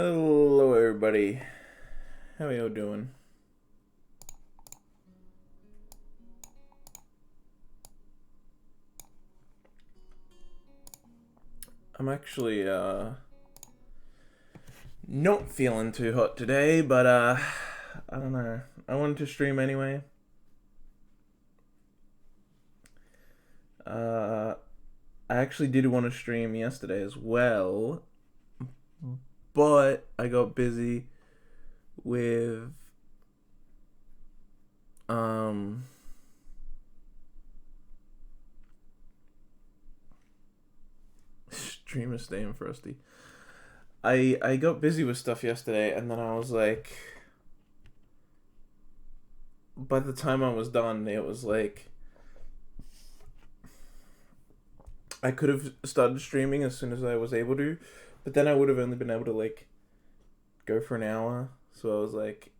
Hello, everybody. How y'all doing? I'm actually, not feeling too hot today, but, I don't know. I wanted to stream anyway. I actually did want to stream yesterday as well, but I got busy with, um, streamer staying frosty. I got busy with stuff yesterday, and then I was like, by the time I was done, it was like, I could have started streaming as soon as I was able to, but then I would have only been able to, like, go for an hour. So I was like,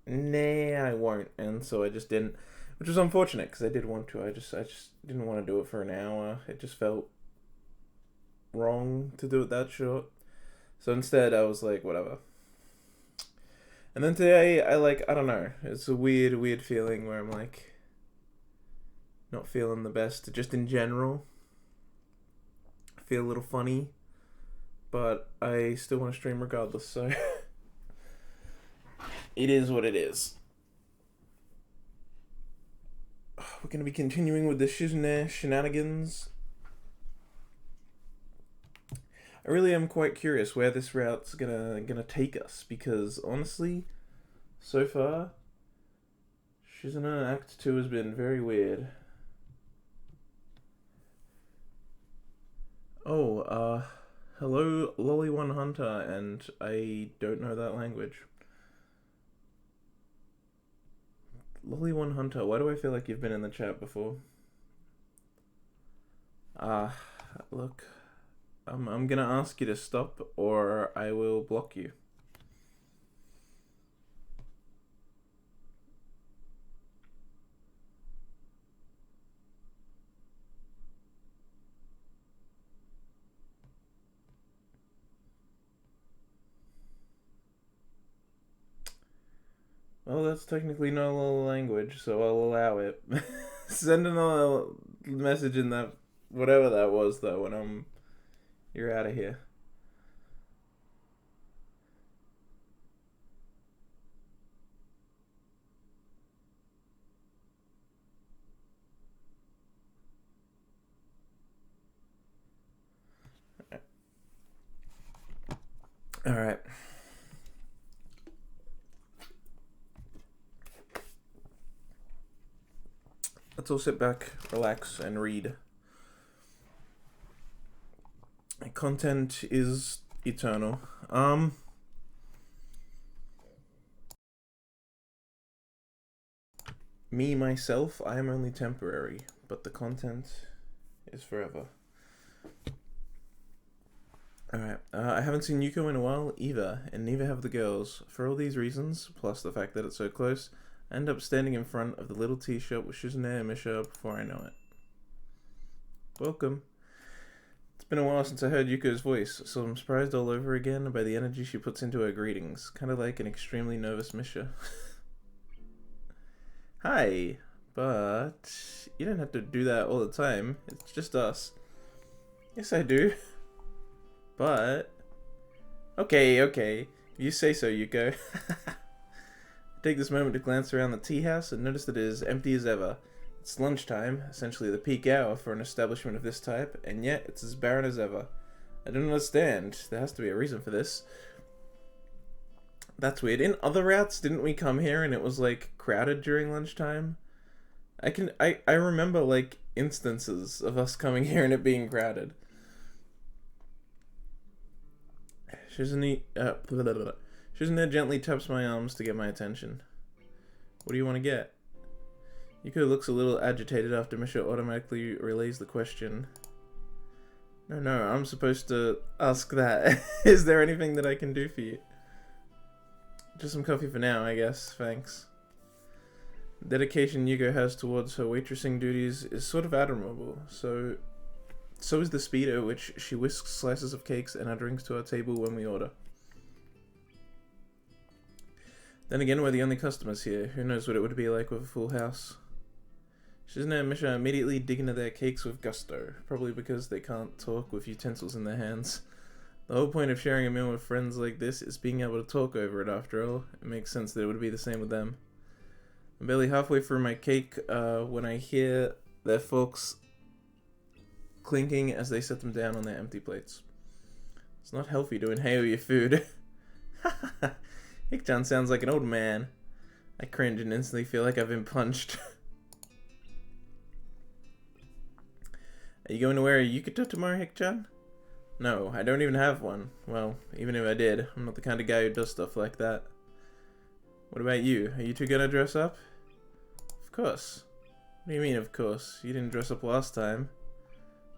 nah, I won't. And so I just didn't, which was unfortunate because I did want to. I just didn't want to do it for an hour. It just felt wrong to do it that short. So instead, I was like, whatever. And then today, I don't know. It's a weird feeling where I'm like, not feeling the best, just in general. I feel a little funny, but I still want to stream regardless, so it is what it is. We're going to be continuing with the Shizune Shenanigans. I really am quite curious where this route's gonna take us, because honestly, so far, Shizune Act 2 has been very weird. Oh, hello, Lolly One Hunter, and I don't know that language. Lolly One Hunter, why do I feel like you've been in the chat before? Look, I'm gonna ask you to stop, or I will block you. Well, that's technically not a language, so I'll allow it. Send another message in that, whatever that was, though, when you're out of here. Alright. Let's all sit back, relax, and read. Content is eternal. Me, myself, I am only temporary, but the content is forever. Alright, I haven't seen Yuko in a while either, and neither have the girls. For all these reasons, plus the fact that it's so close, I end up standing in front of the little tea shop with Shizune and Misha before I know it. Welcome. It's been a while since I heard Yuko's voice, so I'm surprised all over again by the energy she puts into her greetings, kind of like an extremely nervous Misha. Hi, but you don't have to do that all the time. It's just us. Yes, I do. But okay. You say so, Yuko. Take this moment to glance around the tea house and notice that it is empty as ever. It's lunchtime, essentially the peak hour for an establishment of this type, and yet it's as barren as ever. I don't understand. There has to be a reason for this. That's weird. In other routes, didn't we come here and it was like crowded during lunchtime? I remember like instances of us coming here and it being crowded. Shizune gently taps my arms to get my attention. What do you want to get? Yuko looks a little agitated after Misha automatically relays the question. No, I'm supposed to ask that. Is there anything that I can do for you? Just some coffee for now, I guess. Thanks. The dedication Yuko has towards her waitressing duties is sort of admirable, so So is the speed at which she whisks slices of cakes and our drinks to our table when we order. Then again, we're the only customers here. Who knows what it would be like with a full house. Shizune and Misha immediately dig into their cakes with gusto, probably because they can't talk with utensils in their hands. The whole point of sharing a meal with friends like this is being able to talk over it after all. It makes sense that it would be the same with them. I'm barely halfway through my cake when I hear their forks clinking as they set them down on their empty plates. It's not healthy to inhale your food. Hikchan sounds like an old man. I cringe and instantly feel like I've been punched. Are you going to wear a yukata tomorrow, Hikchan? No, I don't even have one. Well, even if I did, I'm not the kind of guy who does stuff like that. What about you? Are you two gonna dress up? Of course. What do you mean, of course? You didn't dress up last time.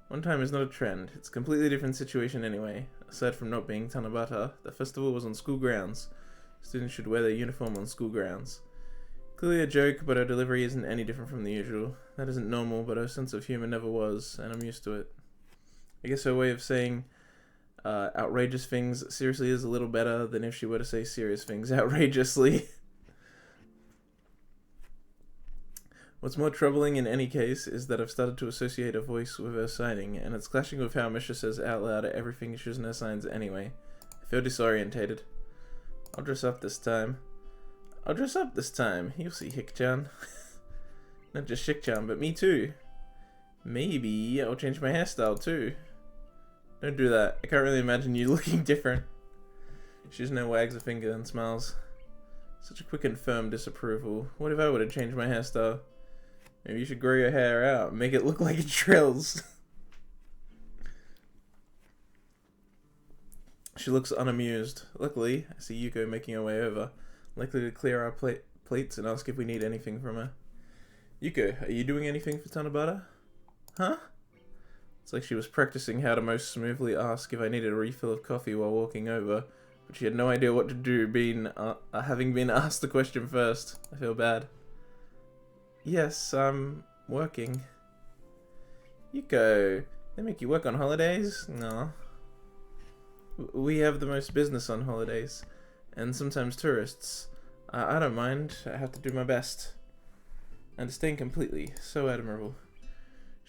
One time is not a trend. It's a completely different situation anyway. Aside from not being Tanabata, the festival was on school grounds. Students should wear their uniform on school grounds. Clearly a joke, but our delivery isn't any different from the usual. That isn't normal, but our sense of humor never was, and I'm used to it. I guess her way of saying outrageous things seriously is a little better than if she were to say serious things outrageously. What's more troubling in any case is that I've started to associate her voice with her signing, and it's clashing with how Misha says out loud everything Shizune signs anyway. I feel disorientated. I'll dress up this time. I'll dress up this time. You'll see, Hikchan. Not just Hikchan, but me too. Maybe I'll change my hairstyle too. Don't do that. I can't really imagine you looking different. Shizune wags a finger and smiles. Such a quick and firm disapproval. What if I would have changed my hairstyle? Maybe you should grow your hair out and make it look like it drills. She looks unamused. Luckily, I see Yuko making her way over, likely to clear our plates and ask if we need anything from her. Yuko, are you doing anything for Tanabata? Huh? It's like she was practicing how to most smoothly ask if I needed a refill of coffee while walking over, but she had no idea what to do, having been asked the question first. I feel bad. Yes, I'm working. Yuko, they make you work on holidays? No. We have the most business on holidays, and sometimes tourists. I don't mind. I have to do my best. I understand completely. So admirable.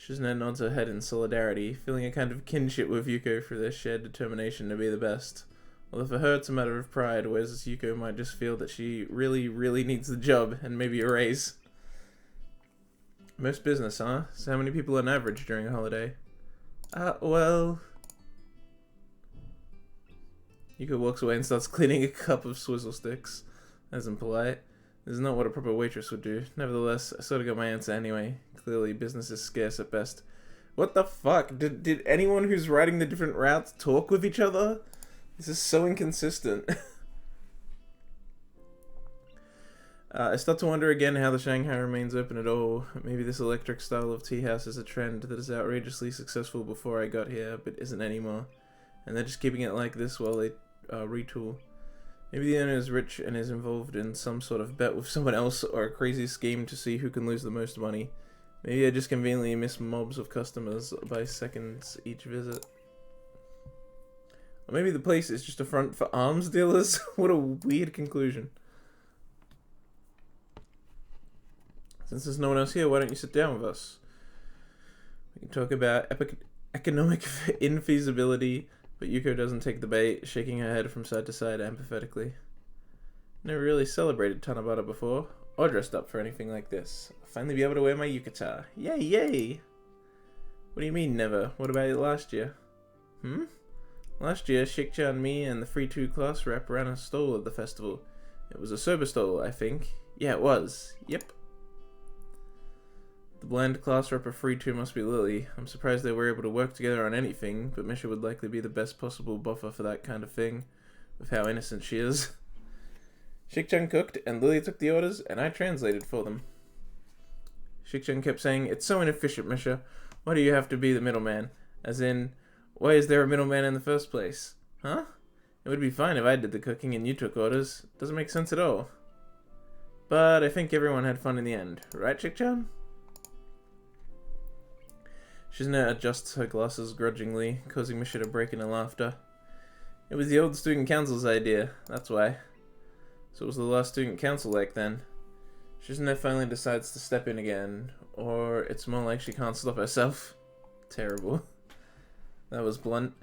Shizune nods her head in solidarity, feeling a kind of kinship with Yuko for their shared determination to be the best. Although for her it's a matter of pride, whereas Yuko might just feel that she really, really needs the job, and maybe a raise. Most business, huh? So how many people on average during a holiday? Well... Yuko walks away and starts cleaning a cup of swizzle sticks. That isn't polite. This is not what a proper waitress would do. Nevertheless, I sort of got my answer anyway. Clearly, business is scarce at best. What the fuck? Did anyone who's riding the different routes talk with each other? This is so inconsistent. I start to wonder again how the Shanghai remains open at all. Maybe this electric style of tea house is a trend that is outrageously successful before I got here, but isn't anymore. And they're just keeping it like this while they retool. Maybe the owner is rich and is involved in some sort of bet with someone else or a crazy scheme to see who can lose the most money. Maybe I just conveniently miss mobs of customers by seconds each visit. Or maybe the place is just a front for arms dealers? What a weird conclusion. Since there's no one else here, why don't you sit down with us? We can talk about economic infeasibility, but Yuko doesn't take the bait, shaking her head from side to side empathetically. Never really celebrated Tanabata before, or dressed up for anything like this. I'll finally be able to wear my yukata. Yay, yay! What do you mean, never? What about it last year? Last year, Shikcha, me, and the Free 2 class rep ran a stall at the festival. It was a soba stall, I think. Yeah, it was. Yep. The bland class rep of Free 2 must be Lily. I'm surprised they were able to work together on anything, but Misha would likely be the best possible buffer for that kind of thing, with how innocent she is. Shikchan cooked, and Lily took the orders, and I translated for them. Shikchan kept saying, "It's so inefficient, Misha. Why do you have to be the middleman? As in, why is there a middleman in the first place? Huh? It would be fine if I did the cooking and you took orders. Doesn't make sense at all. But I think everyone had fun in the end. Right, Shikchan?" Shizune adjusts her glasses grudgingly, causing Misha to break into laughter. It was the old student council's idea, that's why. So it was the last student council like then. Shizune finally decides to step in again, or it's more like she can't stop herself. Terrible. That was blunt.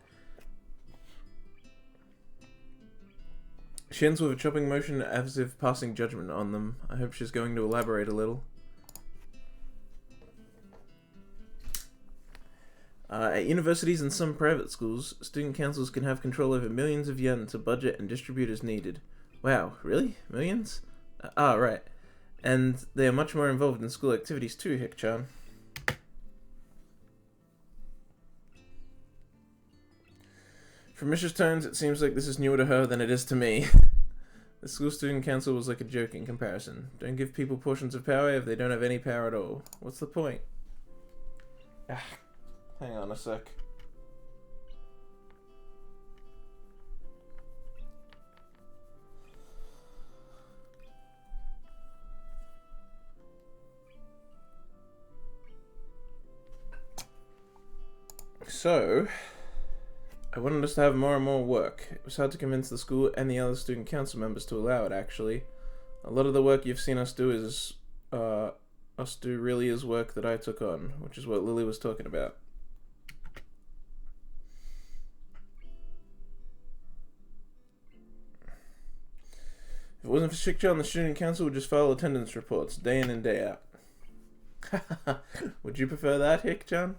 She ends with a chopping motion as if passing judgment on them. I hope she's going to elaborate a little. At universities and some private schools, student councils can have control over millions of yen to budget and distribute as needed. Wow, really? Millions? Right. And they are much more involved in school activities too, Hik-chan. From Misha's tones, it seems like this is newer to her than it is to me. The school student council was like a joke in comparison. Don't give people portions of power if they don't have any power at all. What's the point? Hang on a sec. So, I wanted us to have more and more work. It was hard to convince the school and the other student council members to allow it, actually. A lot of the work you've seen us do is, really is work that I took on, which is what Lily was talking about. If it wasn't for Shik-chan, the student council would just file attendance reports, day in and day out. Would you prefer that, Hik-chan?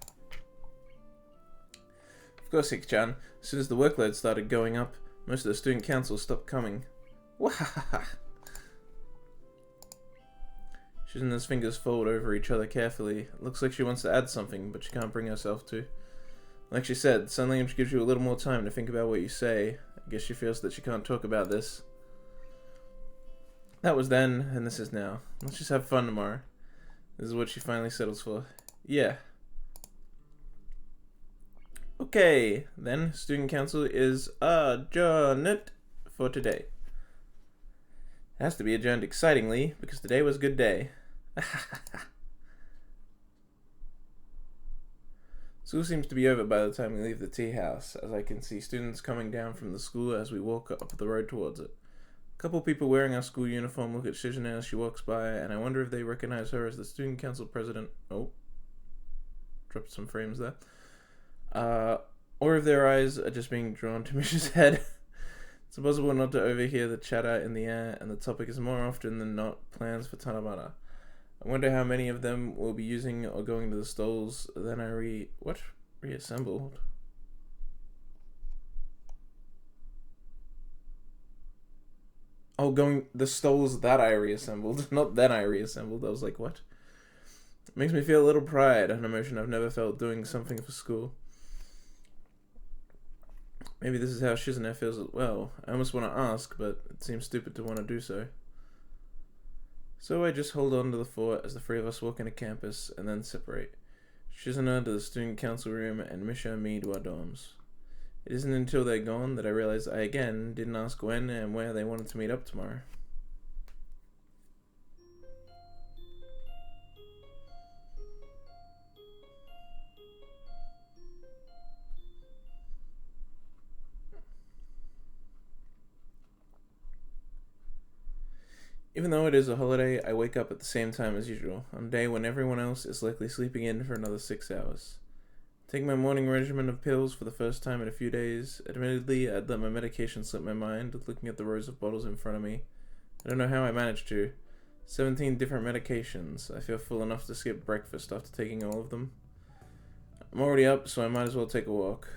Of course, Hik-chan. As soon as the workload started going up, most of the student council stopped coming. Wahaha! Shizune's fingers fold over each other carefully. It looks like she wants to add something, but she can't bring herself to. Like she said, sign language gives you a little more time to think about what you say. I guess she feels that she can't talk about this. That was then, and this is now. Let's just have fun tomorrow. This is what she finally settles for. Yeah. Okay, then, student council is adjourned for today. It has to be adjourned excitingly, because today was a good day. School seems to be over by the time we leave the tea house, as I can see students coming down from the school as we walk up the road towards it. A couple people wearing our school uniform look at Shizune as she walks by, and I wonder if they recognize her as the student council president. Oh. Dropped some frames there. Or if their eyes are just being drawn to Misha's head. It's impossible not to overhear the chatter in the air, and the topic is more often than not plans for Tanabana. I wonder how many of them will be using or going to the stalls. Then I reassembled. Oh, going the stalls that I reassembled, not then I reassembled. I was like, what? It makes me feel a little pride, an emotion I've never felt doing something for school. Maybe this is how Shizune feels as well. I almost want to ask, but it seems stupid to want to do so. So I just hold on to the fort as the three of us walk into campus and then separate. Shizune to the student council room and Misha and me to our dorms. It isn't until they're gone that I realize I again didn't ask when and where they wanted to meet up tomorrow. Even though it is a holiday, I wake up at the same time as usual, on a day when everyone else is likely sleeping in for another 6 hours. Take my morning regimen of pills for the first time in a few days. Admittedly, I'd let my medication slip my mind, looking at the rows of bottles in front of me. I don't know how I managed to. 17 different medications. I feel full enough to skip breakfast after taking all of them. I'm already up, so I might as well take a walk.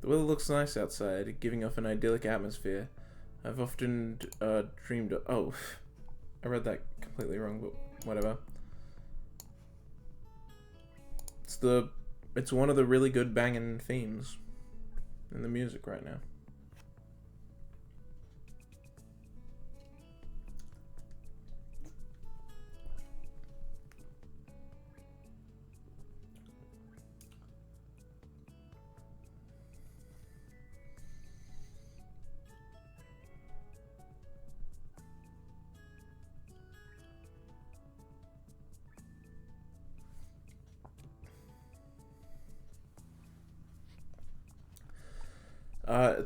The weather looks nice outside, giving off an idyllic atmosphere. I've often dreamed of... Oh, I read that completely wrong, but whatever. It's one of the really good banging themes in the music right now.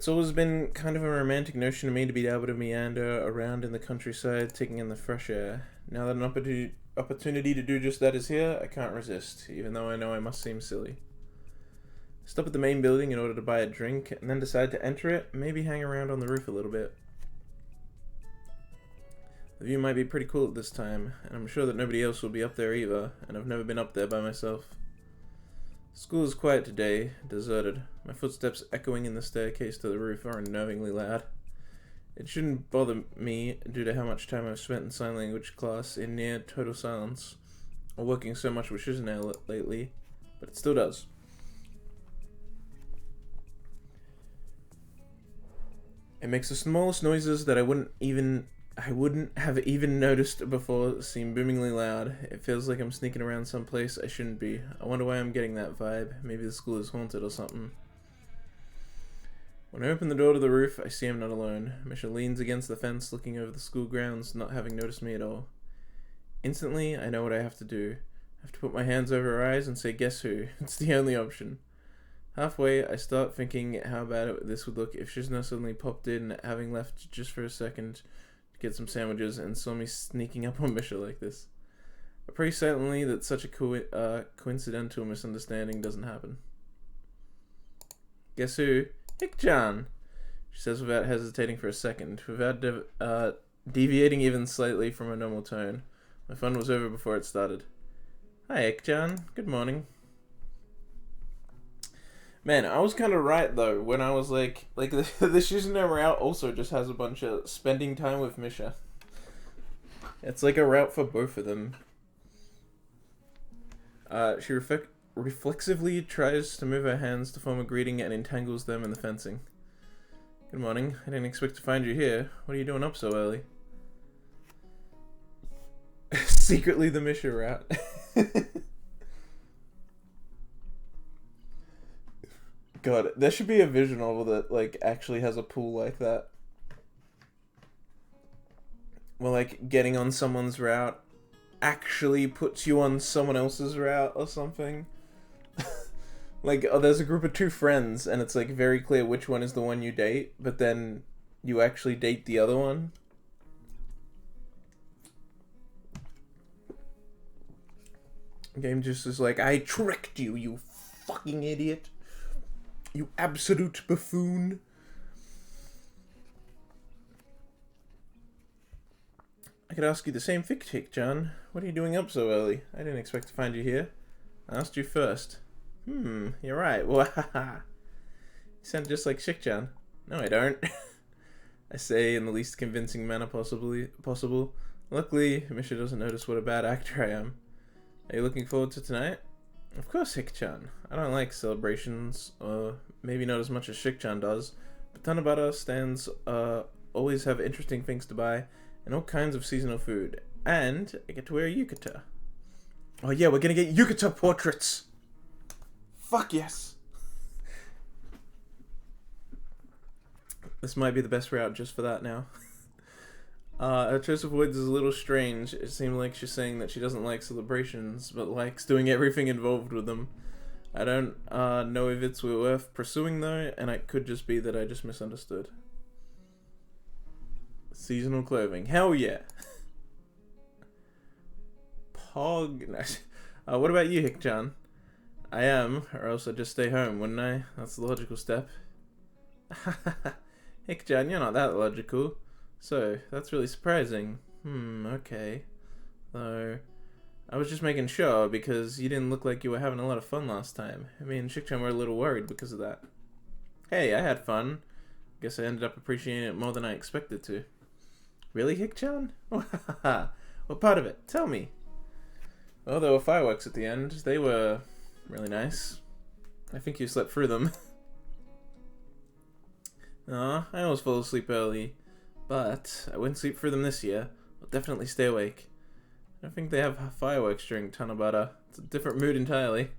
It's always been kind of a romantic notion to me to be able to meander around in the countryside, taking in the fresh air. Now that an opportunity to do just that is here, I can't resist, even though I know I must seem silly. Stop at the main building in order to buy a drink, and then decide to enter it, maybe hang around on the roof a little bit. The view might be pretty cool at this time, and I'm sure that nobody else will be up there either, and I've never been up there by myself. School is quiet today, deserted. My footsteps echoing in the staircase to the roof are unnervingly loud. It shouldn't bother me due to how much time I've spent in sign language class in near total silence, or working so much with Shizune lately, but it still does. It makes the smallest noises that I wouldn't have even noticed before seem boomingly loud. It feels like I'm sneaking around someplace I shouldn't be. I wonder why I'm getting that vibe. Maybe the school is haunted or something. When I open the door to the roof, I see I'm not alone. Misha leans against the fence, looking over the school grounds, not having noticed me at all. Instantly, I know what I have to do. I have to put my hands over her eyes and say, "Guess who?" It's the only option. Halfway, I start thinking how bad this would look if Shizune suddenly popped in, having left just for a second to get some sandwiches, and saw me sneaking up on Misha like this. I pray silently that such a coincidental misunderstanding doesn't happen. "Guess who?" "Hick-chan," she says without hesitating for a second, without deviating even slightly from her normal tone. My fun was over before it started. "Hi, Hick-chan. Good morning." Man, I was kind of right, though, when I was like the Shizune route also just has a bunch of spending time with Misha. It's like a route for both of them. She reflexively tries to move her hands to form a greeting and entangles them in the fencing. "Good morning. I didn't expect to find you here. What are you doing up so early?" Secretly the Misha route. God, there should be a visual novel that, like, actually has a pool like that. Well, like, getting on someone's route actually puts you on someone else's route or something. Like, oh, there's a group of two friends, and it's, like, very clear which one is the one you date, but then you actually date the other one. The game just is like, "I tricked you, you fucking idiot. You absolute buffoon." I could ask you the same thing, Hick-chan. What are you doing up so early? I didn't expect to find you here. I asked you first. You're right. Wahaha. You sound just like Shik-chan. No, I don't. I say in the least convincing manner possible. Luckily, Misha doesn't notice what a bad actor I am. Are you looking forward to tonight? Of course, Hick-chan. I don't like celebrations, or maybe not as much as Shik-chan does, but Tanabata stands always have interesting things to buy, and all kinds of seasonal food. And I get to wear a yukata. Oh yeah, we're gonna get yukata portraits! Fuck yes! This might be the best route just for that now. Her choice of words is a little strange. It seemed like she's saying that she doesn't like celebrations, but likes doing everything involved with them. I don't know if it's worth pursuing though, and it could just be that I just misunderstood. Seasonal clothing. Hell yeah! Pog. What about you, Hick-chan? I am, or else I'd just stay home, wouldn't I? That's the logical step. Hick-chan, you're not that logical. So, that's really surprising. Okay. Though, I was just making sure, because you didn't look like you were having a lot of fun last time. Me and Shik-chan were a little worried because of that. Hey, I had fun. Guess I ended up appreciating it more than I expected to. Really, Hick-chan? What part of it? Tell me. Well, there were fireworks at the end. They were really nice. I think you slept through them. Aw, I always fall asleep early. But I wouldn't sleep through them this year. I'll definitely stay awake. I don't think they have fireworks during Tanabata. It's a different mood entirely.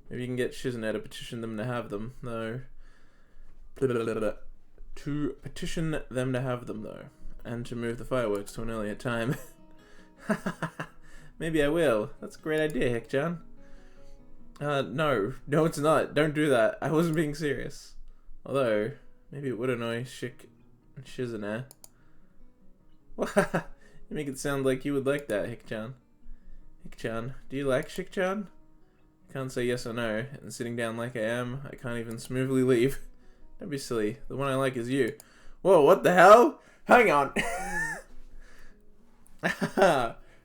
Maybe you can get Shizune to petition them to have them, though. To petition them to have them, though. And to move the fireworks to an earlier time. Maybe I will. That's a great idea, Hick-chan. No, it's not. Don't do that. I wasn't being serious. Although, Maybe it would annoy Shizune. You make it sound like you would like that, Hik-chan. Hik-chan, do you like Shik-chan? I can't say yes or no, and sitting down like I am, I can't even smoothly leave. Don't be silly. The one I like is you. Whoa, what the hell? Hang on.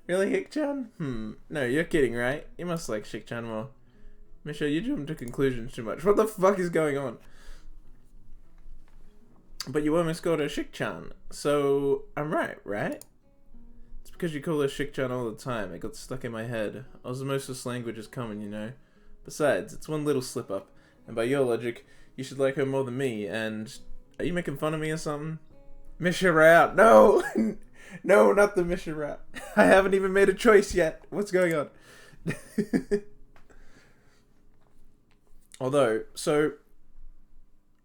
Really, Hik-chan? No, you're kidding, right? You must like Shik-chan more. Misha, you jump to conclusions too much. What the fuck is going on? But you almost called her Shik-chan, so I'm right, right? It's because you call her Shik-chan all the time. It got stuck in my head. Osmosis language is common, you know. Besides, it's one little slip-up, and by your logic, you should like her more than me, and... Are you making fun of me or something? Misha Rout! No! No, not the Misha Rout. I haven't even made a choice yet. What's going on? Although, so...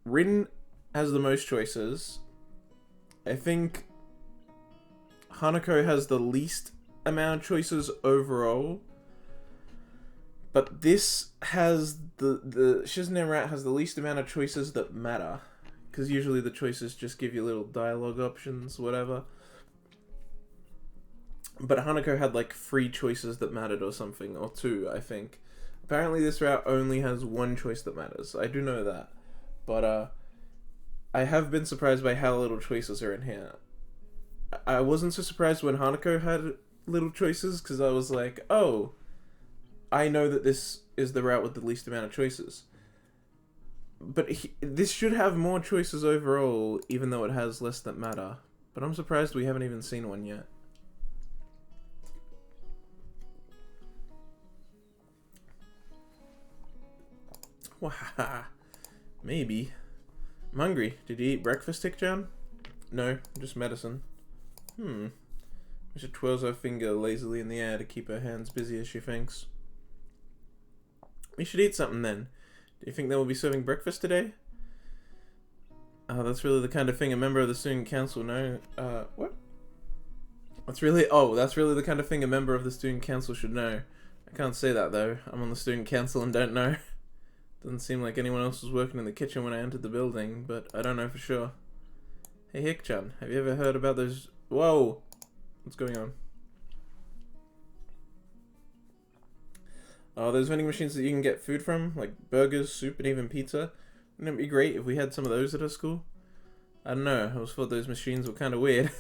Rin has the most choices. I think Hanako has the least amount of choices overall. But this has the Shizune Rat has the least amount of choices that matter. Because usually the choices just give you little dialogue options, whatever. But Hanako had like 3 choices that mattered or something, or 2, I think. Apparently this route only has 1 choice that matters. I do know that. But, I have been surprised by how little choices are in here. I wasn't so surprised when Hanako had little choices, because I was like, oh, I know that this is the route with the least amount of choices. But this should have more choices overall, even though it has less that matter. But I'm surprised we haven't even seen one yet. Wow. Maybe. I'm hungry. Did you eat breakfast, Hik-chan? No, just medicine. She twirls her finger lazily in the air to keep her hands busy as she thinks. We should eat something then. Do you think they will be serving breakfast today? That's really the kind of thing a member of the student council know. What? That's really the kind of thing a member of the student council should know. I can't say that though. I'm on the student council and don't know. Doesn't seem like anyone else was working in the kitchen when I entered the building, but I don't know for sure. Hey Hik-chan, have you ever heard about those... Whoa! What's going on? Oh, those vending machines that you can get food from? Like burgers, soup, and even pizza? Wouldn't it be great if we had some of those at our school? I don't know, I always thought those machines were kind of weird.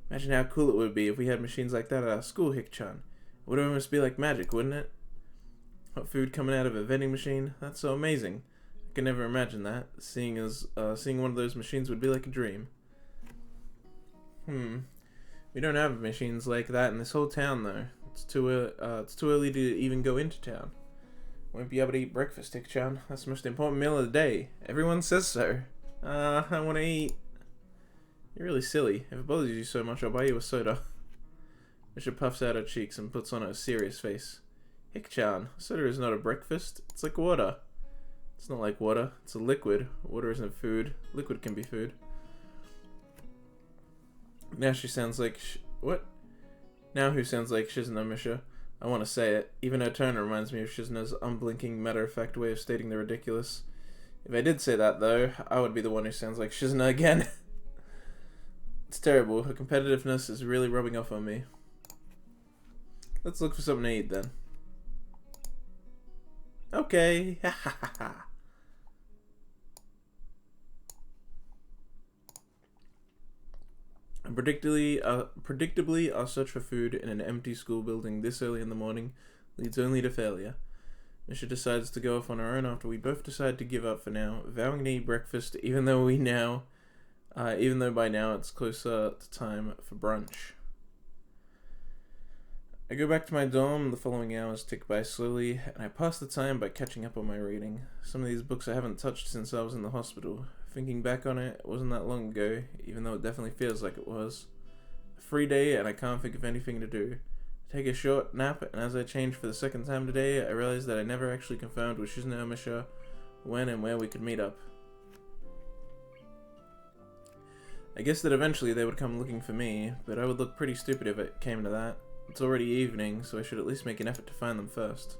Imagine how cool it would be if we had machines like that at our school, Hik-chan. It would almost be like magic, wouldn't it? Hot food coming out of a vending machine? That's so amazing. I could never imagine that. Seeing one of those machines would be like a dream. We don't have machines like that in this whole town, though. It's too early to even go into town. Won't be able to eat breakfast, Hik-chan. That's the most important meal of the day. Everyone says so. I want to eat. You're really silly. If it bothers you so much, I'll buy you a soda. Misha puffs out her cheeks and puts on a serious face. Hik-chan, soda is not a breakfast. It's like water. It's not like water. It's a liquid. Water isn't food. Liquid can be food. Now she sounds like... What? Now who sounds like Shizune Misha? I want to say it. Even her tone reminds me of Shizune's unblinking, matter-of-fact way of stating the ridiculous. If I did say that, though, I would be the one who sounds like Shizune again. It's terrible. Her competitiveness is really rubbing off on me. Let's look for something to eat, then. Okay. Ha ha ha ha. Predictably, our search for food in an empty school building this early in the morning leads only to failure. Misha decides to go off on her own after we both decide to give up for now, vowing to eat breakfast even though by now it's closer to time for brunch. I go back to my dorm, the following hours tick by slowly, and I pass the time by catching up on my reading. Some of these books I haven't touched since I was in the hospital. Thinking back on it, it wasn't that long ago, even though it definitely feels like it was. A free day, and I can't think of anything to do. I take a short nap, and as I change for the second time today, I realize that I never actually confirmed with Shizune Misha when and where we could meet up. I guess that eventually they would come looking for me, but I would look pretty stupid if it came to that. It's already evening, so I should at least make an effort to find them first.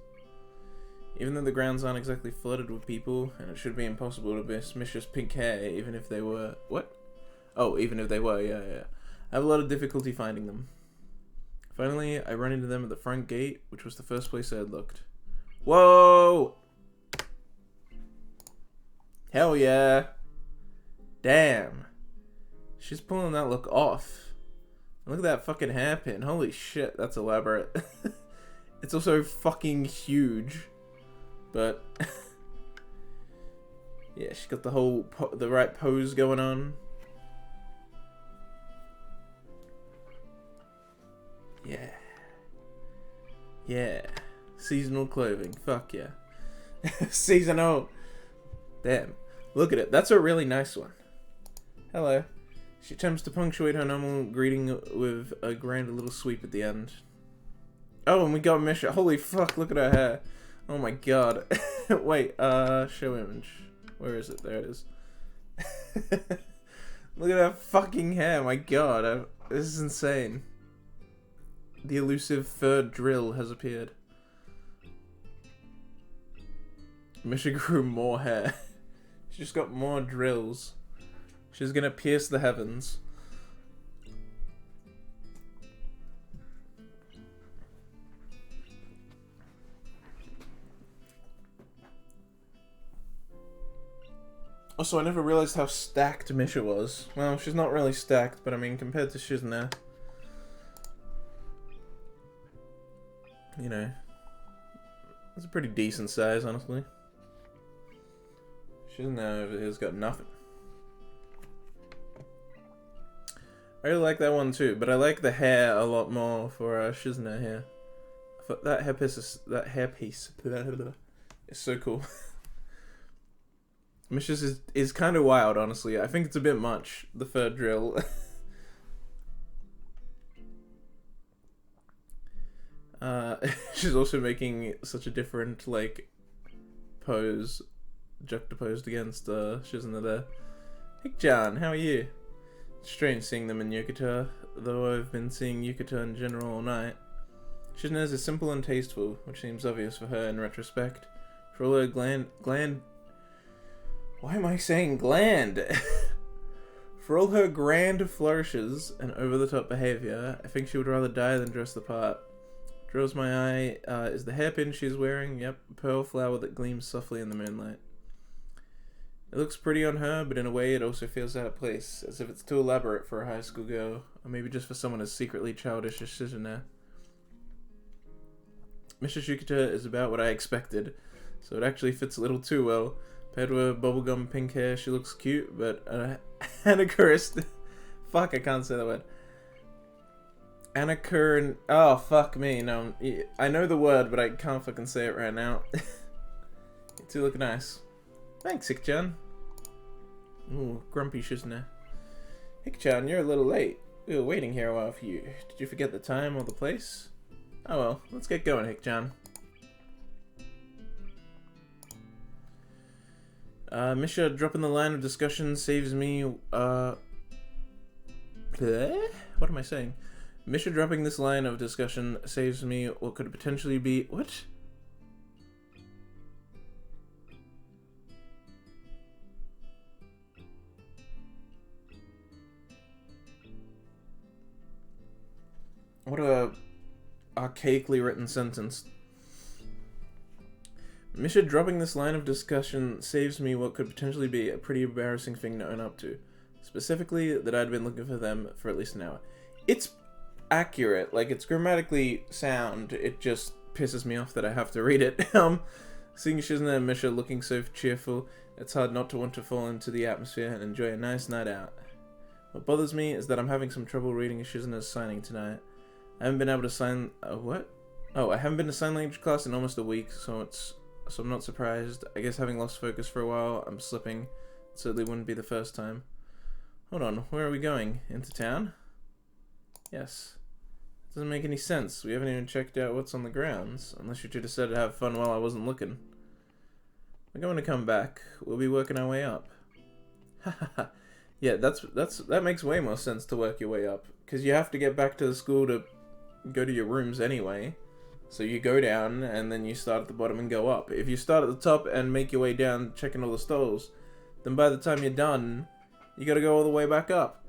Even though the grounds aren't exactly flooded with people, and it should be impossible to miss Misha's pink hair, even if they were... What? Oh, even if they were, yeah. I have a lot of difficulty finding them. Finally, I run into them at the front gate, which was the first place I had looked. Whoa! Hell yeah. Damn. She's pulling that look off. Look at that fucking hairpin. Holy shit, that's elaborate. It's also fucking huge. But... yeah, she's got the whole... the right pose going on. Yeah. Yeah. Seasonal clothing. Fuck yeah. Seasonal. Damn. Look at it. That's a really nice one. Hello. She attempts to punctuate her normal greeting with a grand little sweep at the end. Oh, and we got Misha. Holy fuck, look at her hair. Oh my god. Wait, show image. Where is it? There it is. Look at her fucking hair. My god. This is insane. The elusive third drill has appeared. Misha grew more hair. She just got more drills. She's gonna pierce the heavens. Also, I never realized how stacked Misha was. Well, she's not really stacked, but I mean, compared to Shizune, you know, it's a pretty decent size, honestly. Shizune over here's got nothing. I really like that one too, but I like the hair a lot more for Shizune here. I thought that hairpiece is so cool. Misha's is kind of wild, honestly. I think it's a bit much, the third drill. She's also making such a different, like, pose, juxtaposed against Shizune there. Hik-chan, how are you? Strange seeing them in yukata, though I've been seeing yukata in general all night. Shizune's is simple and tasteful, which seems obvious for her in retrospect. For all her why am I saying gland? For all her grand flourishes and over-the-top behavior, I think she would rather die than dress the part. Draws my eye is the hairpin she's wearing. Yep, a pearl flower that gleams softly in the moonlight. It looks pretty on her, but in a way it also feels out of place, as if it's too elaborate for a high school girl, or maybe just for someone as secretly childish as Shizune. Mrs. Yukata is about what I expected, so it actually fits a little too well. Paired with her bubblegum pink hair, she looks cute, but anachronistic. Fuck, I can't say that word. Anachron. Oh, fuck me. No, I know the word, but I can't fucking say it right now. You two look nice. Thanks, Hik-chan. Ooh, grumpy Shizune. Hik-chan, you're a little late. We were waiting here a while for you. Did you forget the time or the place? Oh well, let's get going, Hik-chan. Misha dropping the line of discussion saves me, what am I saying? Misha dropping this line of discussion saves me what could potentially be... What? What a archaically written sentence. Misha dropping this line of discussion saves me what could potentially be a pretty embarrassing thing to own up to. Specifically, that I'd been looking for them for at least an hour. It's accurate, like, it's grammatically sound, it just pisses me off that I have to read it. Seeing Shizune and Misha looking so cheerful, it's hard not to want to fall into the atmosphere and enjoy a nice night out. What bothers me is that I'm having some trouble reading Shizune's signing tonight. I haven't been able to sign... what? Oh, I haven't been to sign language class in almost a week, so I'm not surprised. I guess having lost focus for a while, I'm slipping. It certainly wouldn't be the first time. Hold on, where are we going? Into town? Yes. Doesn't make any sense. We haven't even checked out what's on the grounds, unless you two decided to have fun while I wasn't looking. We're going to come back. We'll be working our way up. Hahaha. Yeah, that makes way more sense to work your way up, because you have to get back to the school to go to your rooms anyway. So you go down, and then you start at the bottom and go up. If you start at the top and make your way down, checking all the stalls, then by the time you're done, you gotta go all the way back up.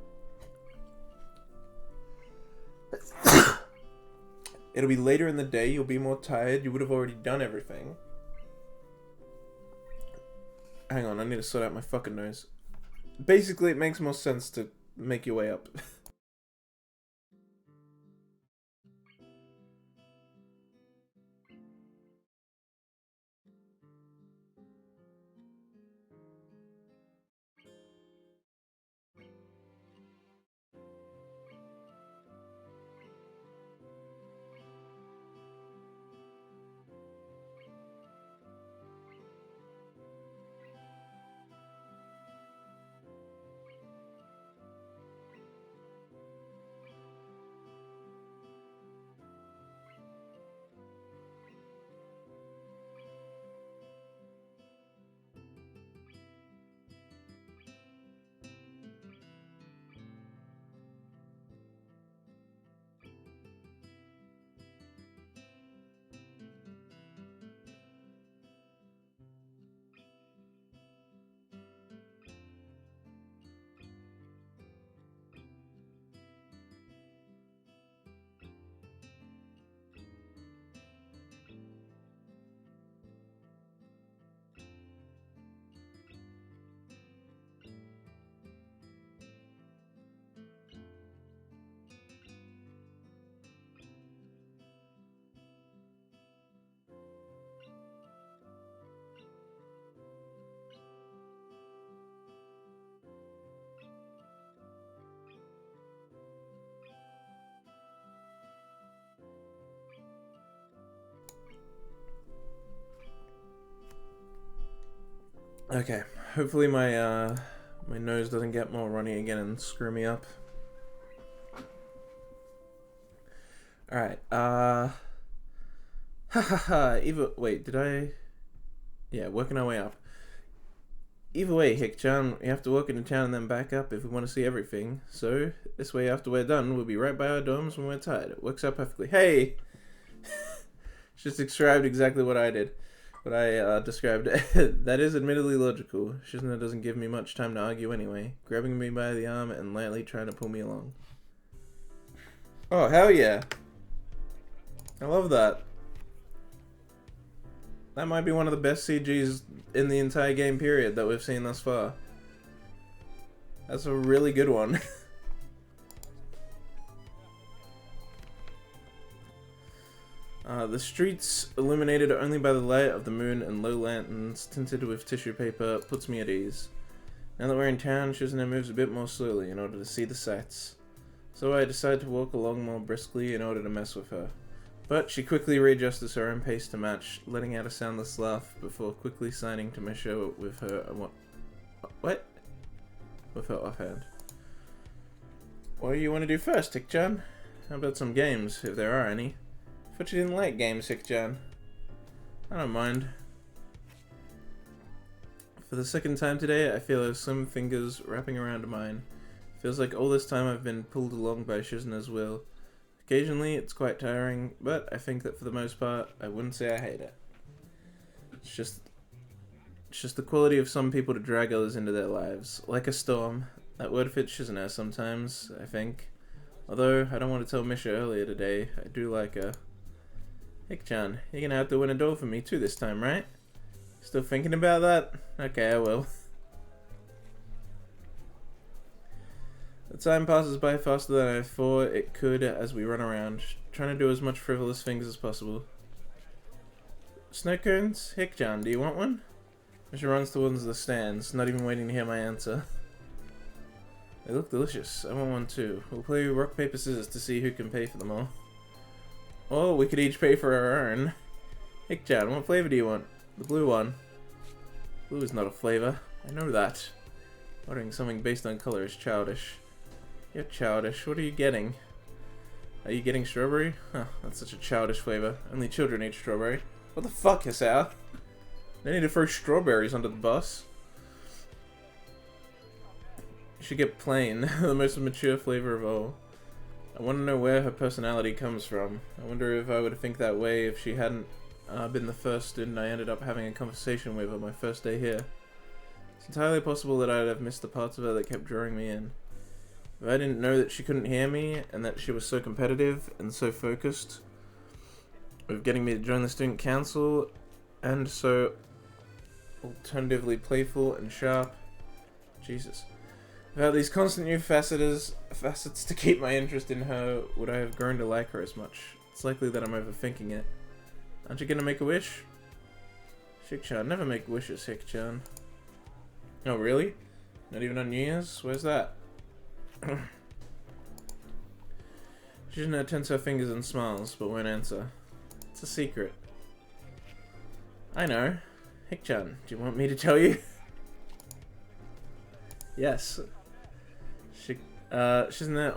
It'll be later in the day, you'll be more tired, you would have already done everything. Hang on, I need to sort out my fucking nose. Basically, it makes more sense to make your way up. Okay, hopefully my my nose doesn't get more runny again and screw me up. Alright, wait, did I? Yeah, working our way up. Either way, Hick-chan, we have to walk into town and then back up if we want to see everything. So, this way after we're done, we'll be right by our dorms when we're tired. It works out perfectly. Hey! Just described exactly what I did. What I described. That is admittedly logical. Shizune doesn't give me much time to argue anyway, grabbing me by the arm and lightly trying to pull me along. Oh, hell yeah. I love that. That might be one of the best CGs in the entire game period that we've seen thus far. That's a really good one. The streets, illuminated only by the light of the moon and low lanterns tinted with tissue paper, puts me at ease. Now that we're in town, Shizune moves a bit more slowly in order to see the sights. So I decide to walk along more briskly in order to mess with her. But she quickly readjusts her own pace to match, letting out a soundless laugh before quickly signing to measure with her what? With her offhand. What do you want to do first, Hick-chan? How about some games, if there are any? I thought you didn't like games, Hick-chan. I don't mind. For the second time today, I feel her slim fingers wrapping around mine. Feels like all this time I've been pulled along by Shizune's will. Occasionally, it's quite tiring, but I think that for the most part, I wouldn't say I hate it. It's just the quality of some people to drag others into their lives. Like a storm. That word fits Shizune sometimes, I think. Although, I don't want to tell Misha earlier today, I do like her. Hick-chan, you're gonna have to win a door for me too this time, right? Still thinking about that? Okay, I will. The time passes by faster than I thought it could as we run around, trying to do as much frivolous things as possible. Snow cones? Hick-chan, do you want one? Misha runs towards the stands, not even waiting to hear my answer. They look delicious. I want one too. We'll play rock, paper, scissors to see who can pay for them all. Or we could each pay for our own. Hick-chan, what flavor do you want? The blue one. Blue is not a flavor. I know that. Ordering something based on color is childish. You're childish. What are you getting? Are you getting strawberry? Huh, that's such a childish flavor. Only children eat strawberry. What the fuck, Hisao? They need to throw strawberries under the bus. You should get plain, the most mature flavor of all. I want to know where her personality comes from. I wonder if I would think that way if she hadn't been the first student I ended up having a conversation with on my first day here. It's entirely possible that I'd have missed the parts of her that kept drawing me in. If I didn't know that she couldn't hear me, and that she was so competitive and so focused with getting me to join the student council, and so alternatively playful and sharp. Jesus. Without these constant new facets to keep my interest in her, would I have grown to like her as much? It's likely that I'm overthinking it. Aren't you gonna make a wish? Shik-chan, never make wishes, Shik-chan. Oh, really? Not even on New Year's? Where's that? Shizune tenses her fingers and smiles, but won't answer. It's a secret. I know. Hik-chan, do you want me to tell you? Yes. Shizune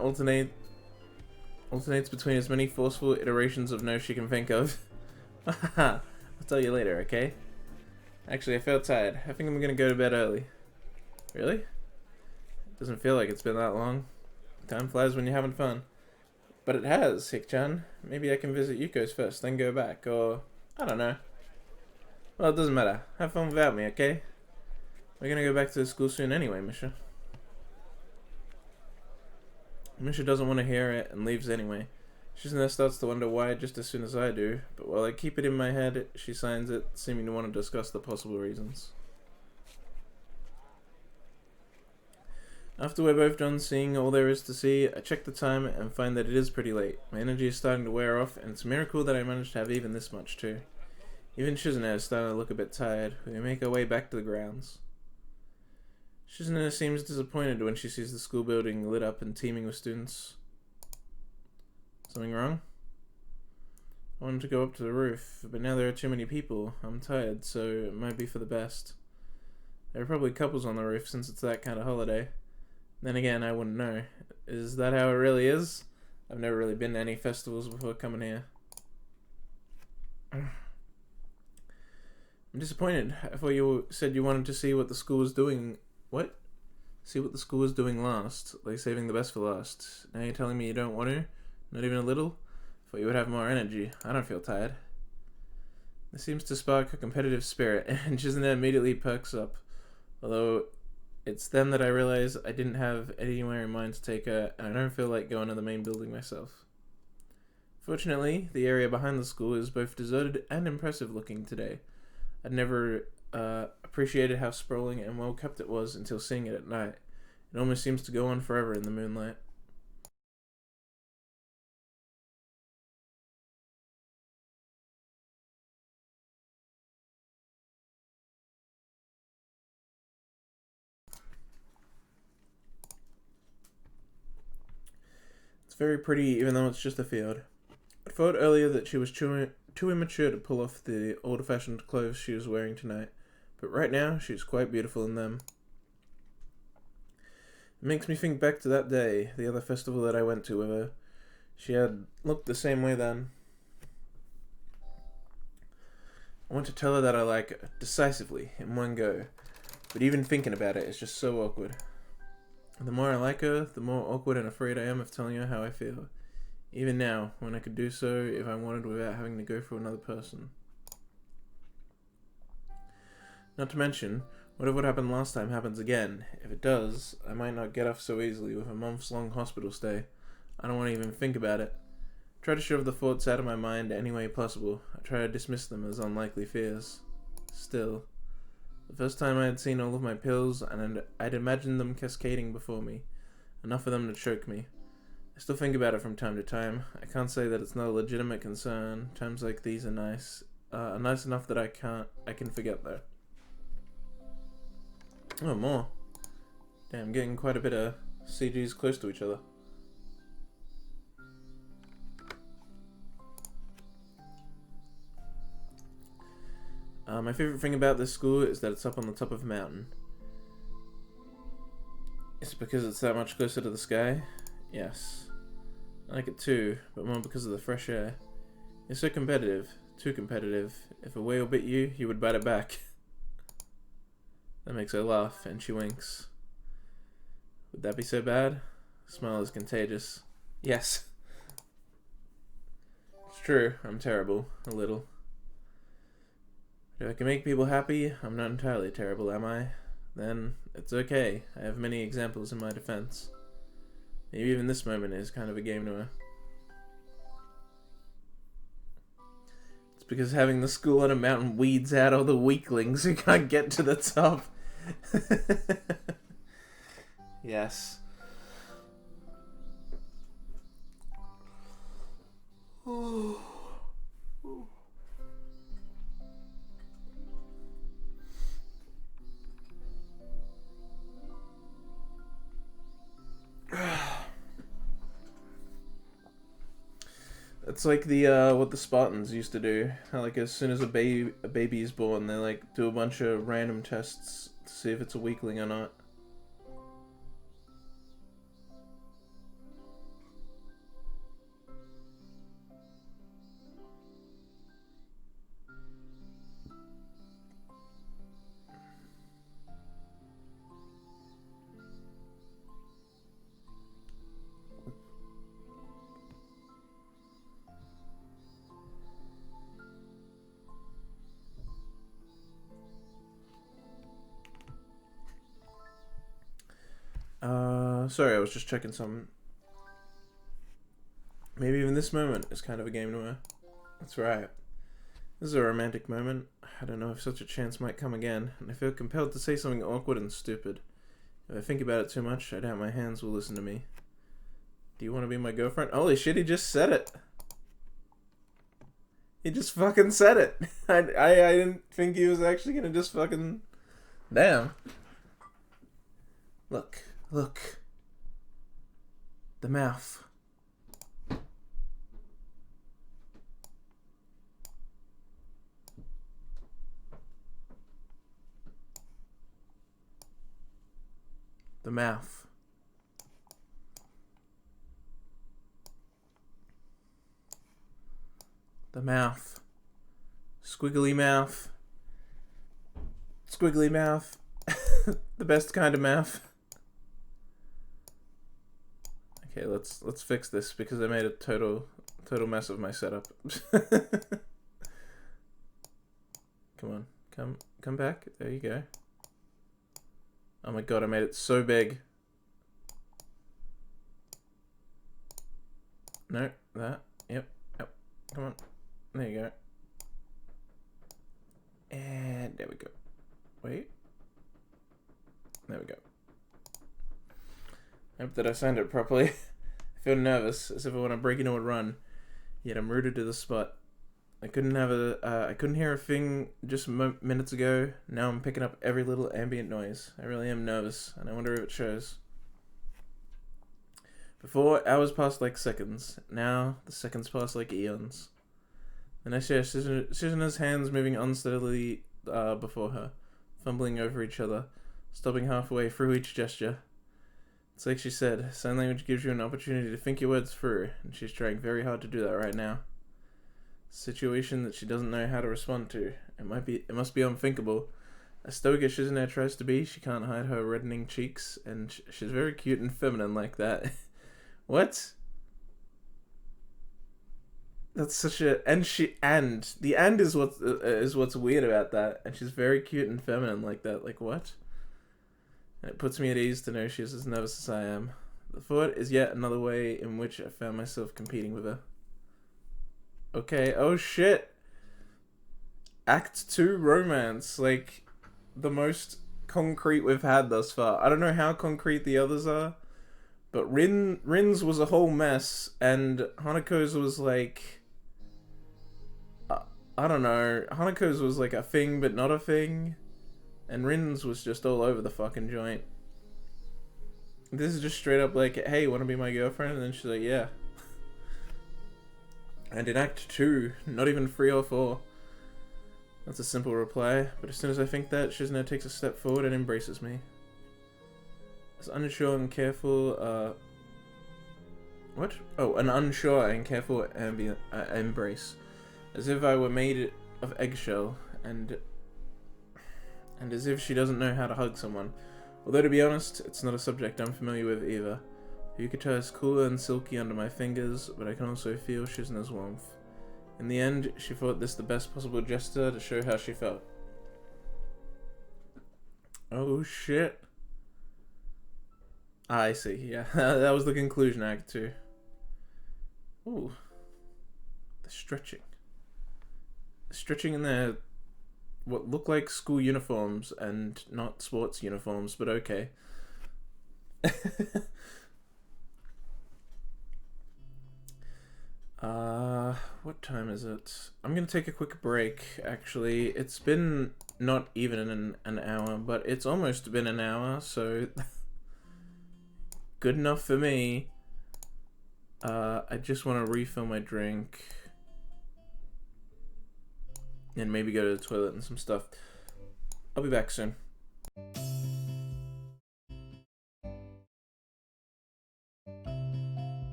alternates between as many forceful iterations of no she can think of. I'll tell you later, okay? Actually, I feel tired. I think I'm gonna go to bed early. Really? Doesn't feel like it's been that long. Time flies when you're having fun. But it has, Hik-chan. Maybe I can visit Yuko's first, then go back, or... I don't know. Well, it doesn't matter. Have fun without me, okay? We're gonna go back to the school soon anyway, Misha. Misha doesn't want to hear it and leaves anyway. Shizune starts to wonder why just as soon as I do, but while I keep it in my head, she signs it, seeming to want to discuss the possible reasons. After we're both done seeing all there is to see, I check the time and find that it is pretty late. My energy is starting to wear off, and it's a miracle that I managed to have even this much too. Even Shizune is starting to look a bit tired. We make our way back to the grounds. Shizune seems disappointed when she sees the school building lit up and teeming with students. Something wrong? I wanted to go up to the roof, but now there are too many people. I'm tired, so it might be for the best. There are probably couples on the roof since it's that kind of holiday. Then again, I wouldn't know. Is that how it really is? I've never really been to any festivals before coming here. I'm disappointed. I thought you said you wanted to see what the school was doing. What? See what the school was doing last, like saving the best for last. Now you're telling me you don't want to? Not even a little? Thought you would have more energy. I don't feel tired. This seems to spark a competitive spirit, and Shizune immediately perks up. Although, it's then that I realize I didn't have anywhere in mind to take her, and I don't feel like going to the main building myself. Fortunately, the area behind the school is both deserted and impressive looking today. I'd never appreciated how sprawling and well kept it was until seeing it at night. It almost seems to go on forever in the moonlight. It's very pretty even though it's just a field. I thought earlier that she was too immature to pull off the old-fashioned clothes she was wearing tonight, but right now she's quite beautiful in them. It makes me think back to that day, the other festival that I went to with her. She had looked the same way then. I want to tell her that I like her, decisively, in one go, but even thinking about it is just so awkward. The more I like her, the more awkward and afraid I am of telling her how I feel. Even now, when I could do so if I wanted without having to go through another person. Not to mention, what if what happened last time happens again? If it does, I might not get off so easily with a months-long hospital stay. I don't want to even think about it. I try to shove the thoughts out of my mind any way possible. I try to dismiss them as unlikely fears. Still, the first time I had seen all of my pills, and I'd imagined them cascading before me. Enough of them to choke me. I still think about it from time to time. I can't say that it's not a legitimate concern. Times like these are nice enough that I can forget though. Oh, more. Damn, getting quite a bit of CGs close to each other. My favorite thing about this school is that it's up on the top of a mountain. It's because it's that much closer to the sky? Yes. I like it too, but more because of the fresh air. You're so competitive. Too competitive. If a whale bit you, you would bite it back. That makes her laugh, and she winks. Would that be so bad? The smile is contagious. Yes. true. I'm terrible. A little. If I can make people happy, I'm not entirely terrible, am I? Then it's okay. I have many examples in my defense. Maybe even this moment is kind of a game to her. It's because having the school on a mountain weeds out all the weaklings who can't get to the top. Yes. It's like the what the Spartans used to do. How, like, as soon as a baby is born, they like do a bunch of random tests to see if it's a weakling or not. Sorry, I was just checking something. Maybe even this moment is kind of a game to her. That's right. This is a romantic moment. I don't know if such a chance might come again, and I feel compelled to say something awkward and stupid. If I think about it too much, I doubt my hands will listen to me. Do you want to be my girlfriend? Holy shit, he just said it! He just fucking said it! I didn't think he was actually gonna just fucking... Damn. Look. The mouth. The mouth. The mouth. Squiggly mouth. Squiggly mouth. The best kind of mouth. Okay, let's fix this because I made a total mess of my setup. Come on, come back. There you go. Oh my god, I made it so big. No, that. Yep. Come on. There you go. And there we go. Wait. There we go. I hope that I signed it properly. I feel nervous, as if I want to break into a run. Yet I'm rooted to the spot. I couldn't hear a thing just minutes ago. Now I'm picking up every little ambient noise. I really am nervous, and I wonder if it shows. Before, hours passed like seconds. Now, the seconds pass like eons. Then I see Shizune's hands moving unsteadily before her, fumbling over each other, stopping halfway through each gesture. It's like she said, sign language gives you an opportunity to think your words through, and she's trying very hard to do that right now. Situation that she doesn't know how to respond to. It must be unthinkable. As stoic as Shizune tries to be, she can't hide her reddening cheeks, and she's very cute and feminine like that. What? That's such a the and is what's weird about that, and she's very cute and feminine like that. Like, what? And it puts me at ease to know she's as nervous as I am. The thought is yet another way in which I found myself competing with her. Okay, oh shit. Act 2 romance, like the most concrete we've had thus far. I don't know how concrete the others are, but Rin's was a whole mess, and Hanako's was like, I don't know, Hanako's was like a thing but not a thing, and Rin's was just all over the fucking joint. This is just straight up like, hey, wanna be my girlfriend? And then she's like, yeah. And in Act 2, not even 3 or 4. That's a simple reply, but as soon as I think that, Shizune takes a step forward and embraces me. As unsure and careful, what? Oh, an unsure and careful embrace. As if I were made of eggshell, and as if she doesn't know how to hug someone. Although, to be honest, it's not a subject I'm familiar with either. Yukata is cool and silky under my fingers, but I can also feel Shizune's warmth. In the end, she thought this the best possible gesture to show how she felt. Oh shit. I see, yeah. That was the conclusion, Act 2. Ooh. The stretching. The stretching in their what look like school uniforms and not sports uniforms, but okay. What time is it? I'm gonna take a quick break, actually. It's been not even an hour, but it's almost been an hour, so good enough for me. I just want to refill my drink and maybe go to the toilet and some stuff. I'll be back soon.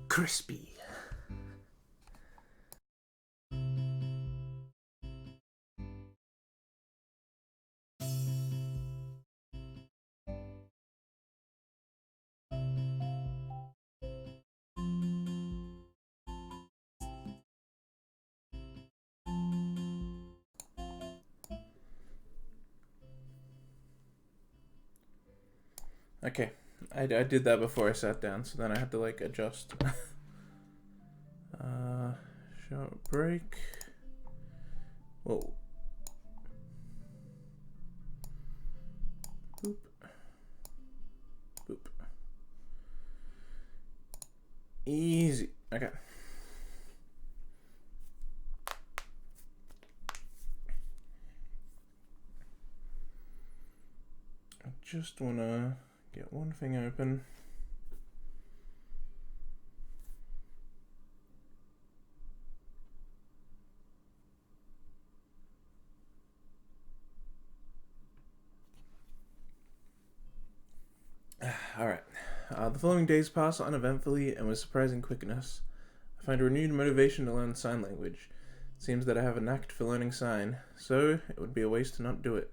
Crispy. Okay, I did that before I sat down, so then I had to like adjust. Short break. Whoa. Boop. Boop. Easy. Okay. I just wanna get one thing open. Alright. The following days pass uneventfully and with surprising quickness. I find renewed motivation to learn sign language. It seems that I have a knack for learning sign, so it would be a waste to not do it.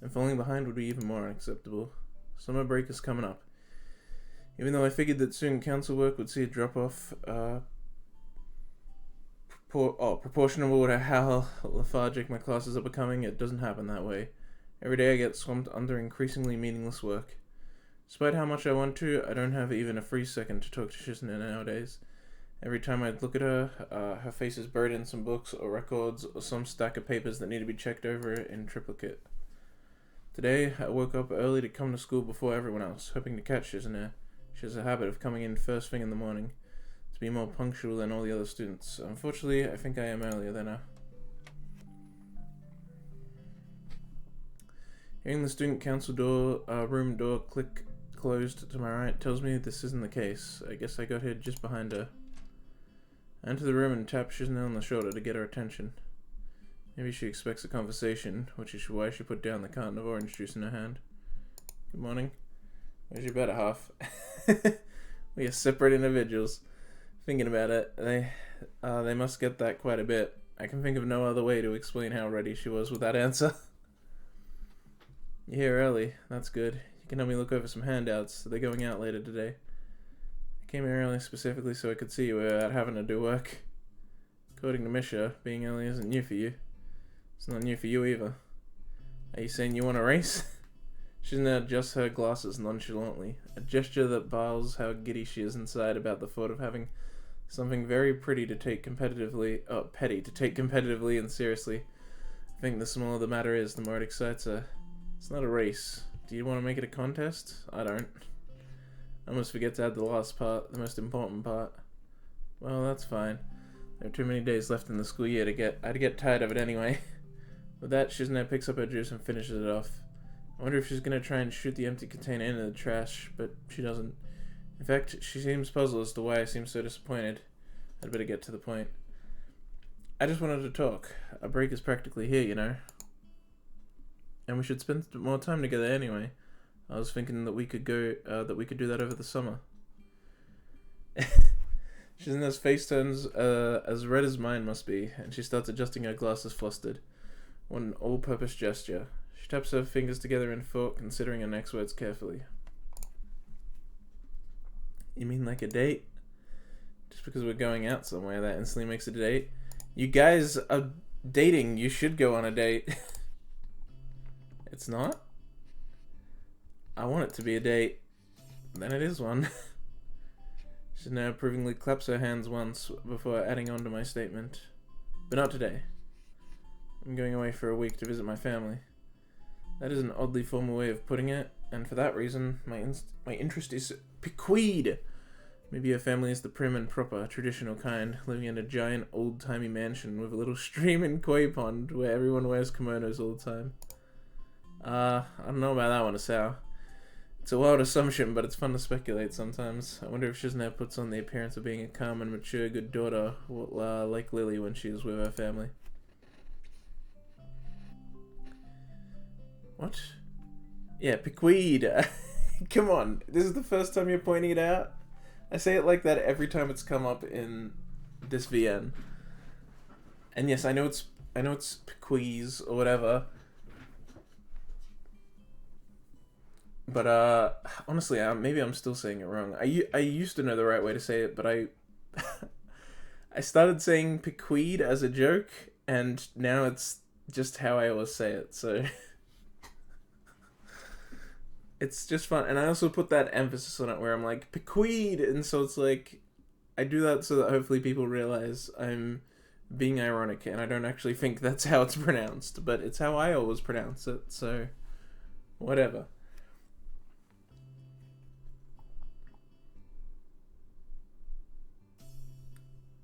And falling behind would be even more unacceptable. Summer break is coming up. Even though I figured that student council work would see a drop-off, proportional to how lethargic my classes are becoming, it doesn't happen that way. Every day I get swamped under increasingly meaningless work. Despite how much I want to, I don't have even a free second to talk to Shizune nowadays. Every time I look at her, her face is buried in some books or records or some stack of papers that need to be checked over in triplicate. Today, I woke up early to come to school before everyone else, hoping to catch Shizune. She has a habit of coming in first thing in the morning, to be more punctual than all the other students. Unfortunately, I think I am earlier than her. Hearing the student council room door click closed to my right tells me this isn't the case. I guess I got here just behind her. I enter the room and tap Shizune on the shoulder to get her attention. Maybe she expects a conversation, which is why she put down the carton of orange juice in her hand. Good morning. Where's your better half? We are separate individuals. Thinking about it, they must get that quite a bit. I can think of no other way to explain how ready she was with that answer. You're here early. That's good. You can help me look over some handouts. They're going out later today. I came here early specifically so I could see you without having to do work. According to Misha, being early isn't new for you. It's not new for you either. Are you saying you want a race? She now adjusts her glasses nonchalantly, a gesture that bars how giddy she is inside about the thought of having something very petty to take competitively and seriously. I think the smaller the matter is, the more it excites her. It's not a race. Do you want to make it a contest? I don't. I almost forget to add the last part, the most important part. Well, that's fine. There are too many days left in the school year I'd get tired of it anyway. With that, Shizune picks up her juice and finishes it off. I wonder if she's gonna try and shoot the empty container into the trash, but she doesn't. In fact, she seems puzzled as to why I seem so disappointed. I'd better get to the point. I just wanted to talk. Our break is practically here, you know. And we should spend more time together anyway. I was thinking that we could do that over the summer. Shizune's face turns as red as mine must be, and she starts adjusting her glasses flustered. One all-purpose gesture. She taps her fingers together in thought, considering her next words carefully. You mean like a date? Just because we're going out somewhere, that instantly makes it a date? You guys are dating. You should go on a date. It's not? I want it to be a date. Then it is one. She now approvingly claps her hands once before adding on to my statement. But not today. I'm going away for a week to visit my family. That is an oddly formal way of putting it, and for that reason, my interest is piqued. Maybe her family is the prim and proper, traditional kind, living in a giant, old-timey mansion with a little stream and koi pond where everyone wears kimonos all the time. I don't know about that one, Asao. It's a wild assumption, but it's fun to speculate sometimes. I wonder if Shizune puts on the appearance of being a calm and mature good daughter, like Lily when she is with her family. What? Yeah, piqued. Come on, this is the first time you're pointing it out? I say it like that every time it's come up in this VN. And yes, I know it's piquez or whatever. But honestly, maybe I'm still saying it wrong. I used to know the right way to say it, but I started saying piqued as a joke, and now it's just how I always say it. So It's just fun, and I also put that emphasis on it where I'm like, Pequeed, and so it's like, I do that so that hopefully people realize I'm being ironic, and I don't actually think that's how it's pronounced, but it's how I always pronounce it, so whatever.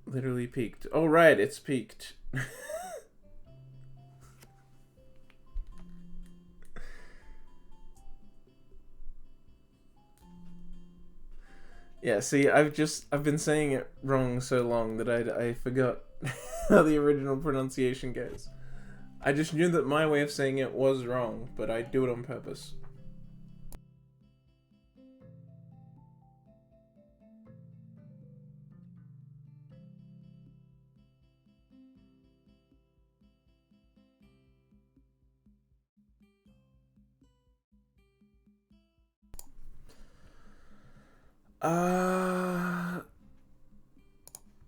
Literally peaked. Oh, right, it's peaked. Yeah, see, I've been saying it wrong so long that I forgot how the original pronunciation goes. I just knew that my way of saying it was wrong, but I do it on purpose.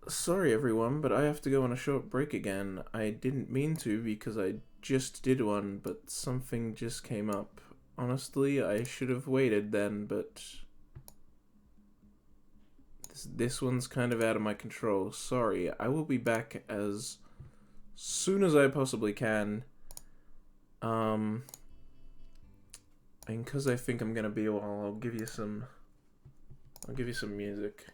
Sorry everyone, but I have to go on a short break again. I didn't mean to because I just did one, but something just came up. Honestly, I should have waited then, but this one's kind of out of my control. Sorry, I will be back as soon as I possibly can. And because I think I'm gonna be a while, I'll give you some music.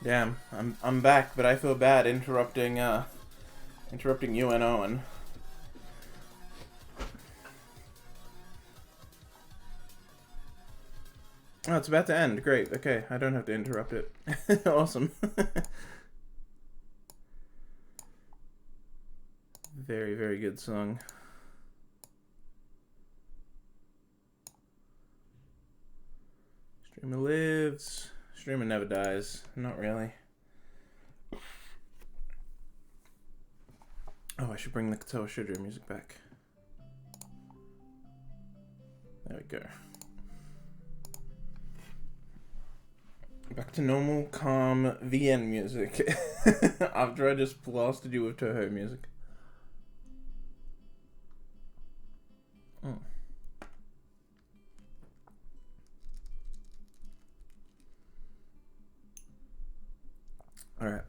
Damn, I'm back, but I feel bad interrupting you and Owen. Oh, it's about to end. Great. Okay, I don't have to interrupt it. Awesome. Very, very good song. Streamer lives. Streamer never dies. Not really. Oh, I should bring the Katawa Shoujo music back. There we go. Back to normal, calm VN music. After I just blasted you with Toho music. Oh. Alright.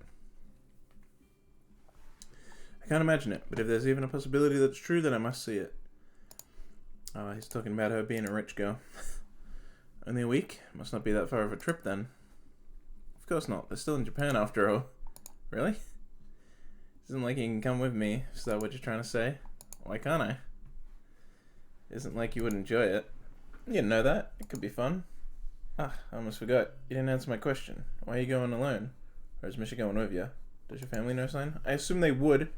I can't imagine it, but if there's even a possibility that's true, then I must see it. Oh, he's talking about her being a rich girl. Only a week? Must not be that far of a trip then. Of course not. They're still in Japan after all. Really? Isn't like you can come with me. Is that what you're trying to say? Why can't I? Isn't like you would enjoy it. You didn't know that. It could be fun. Ah, I almost forgot. You didn't answer my question. Why are you going alone? Or is Misha going with you? Does your family know sign? I assume they would.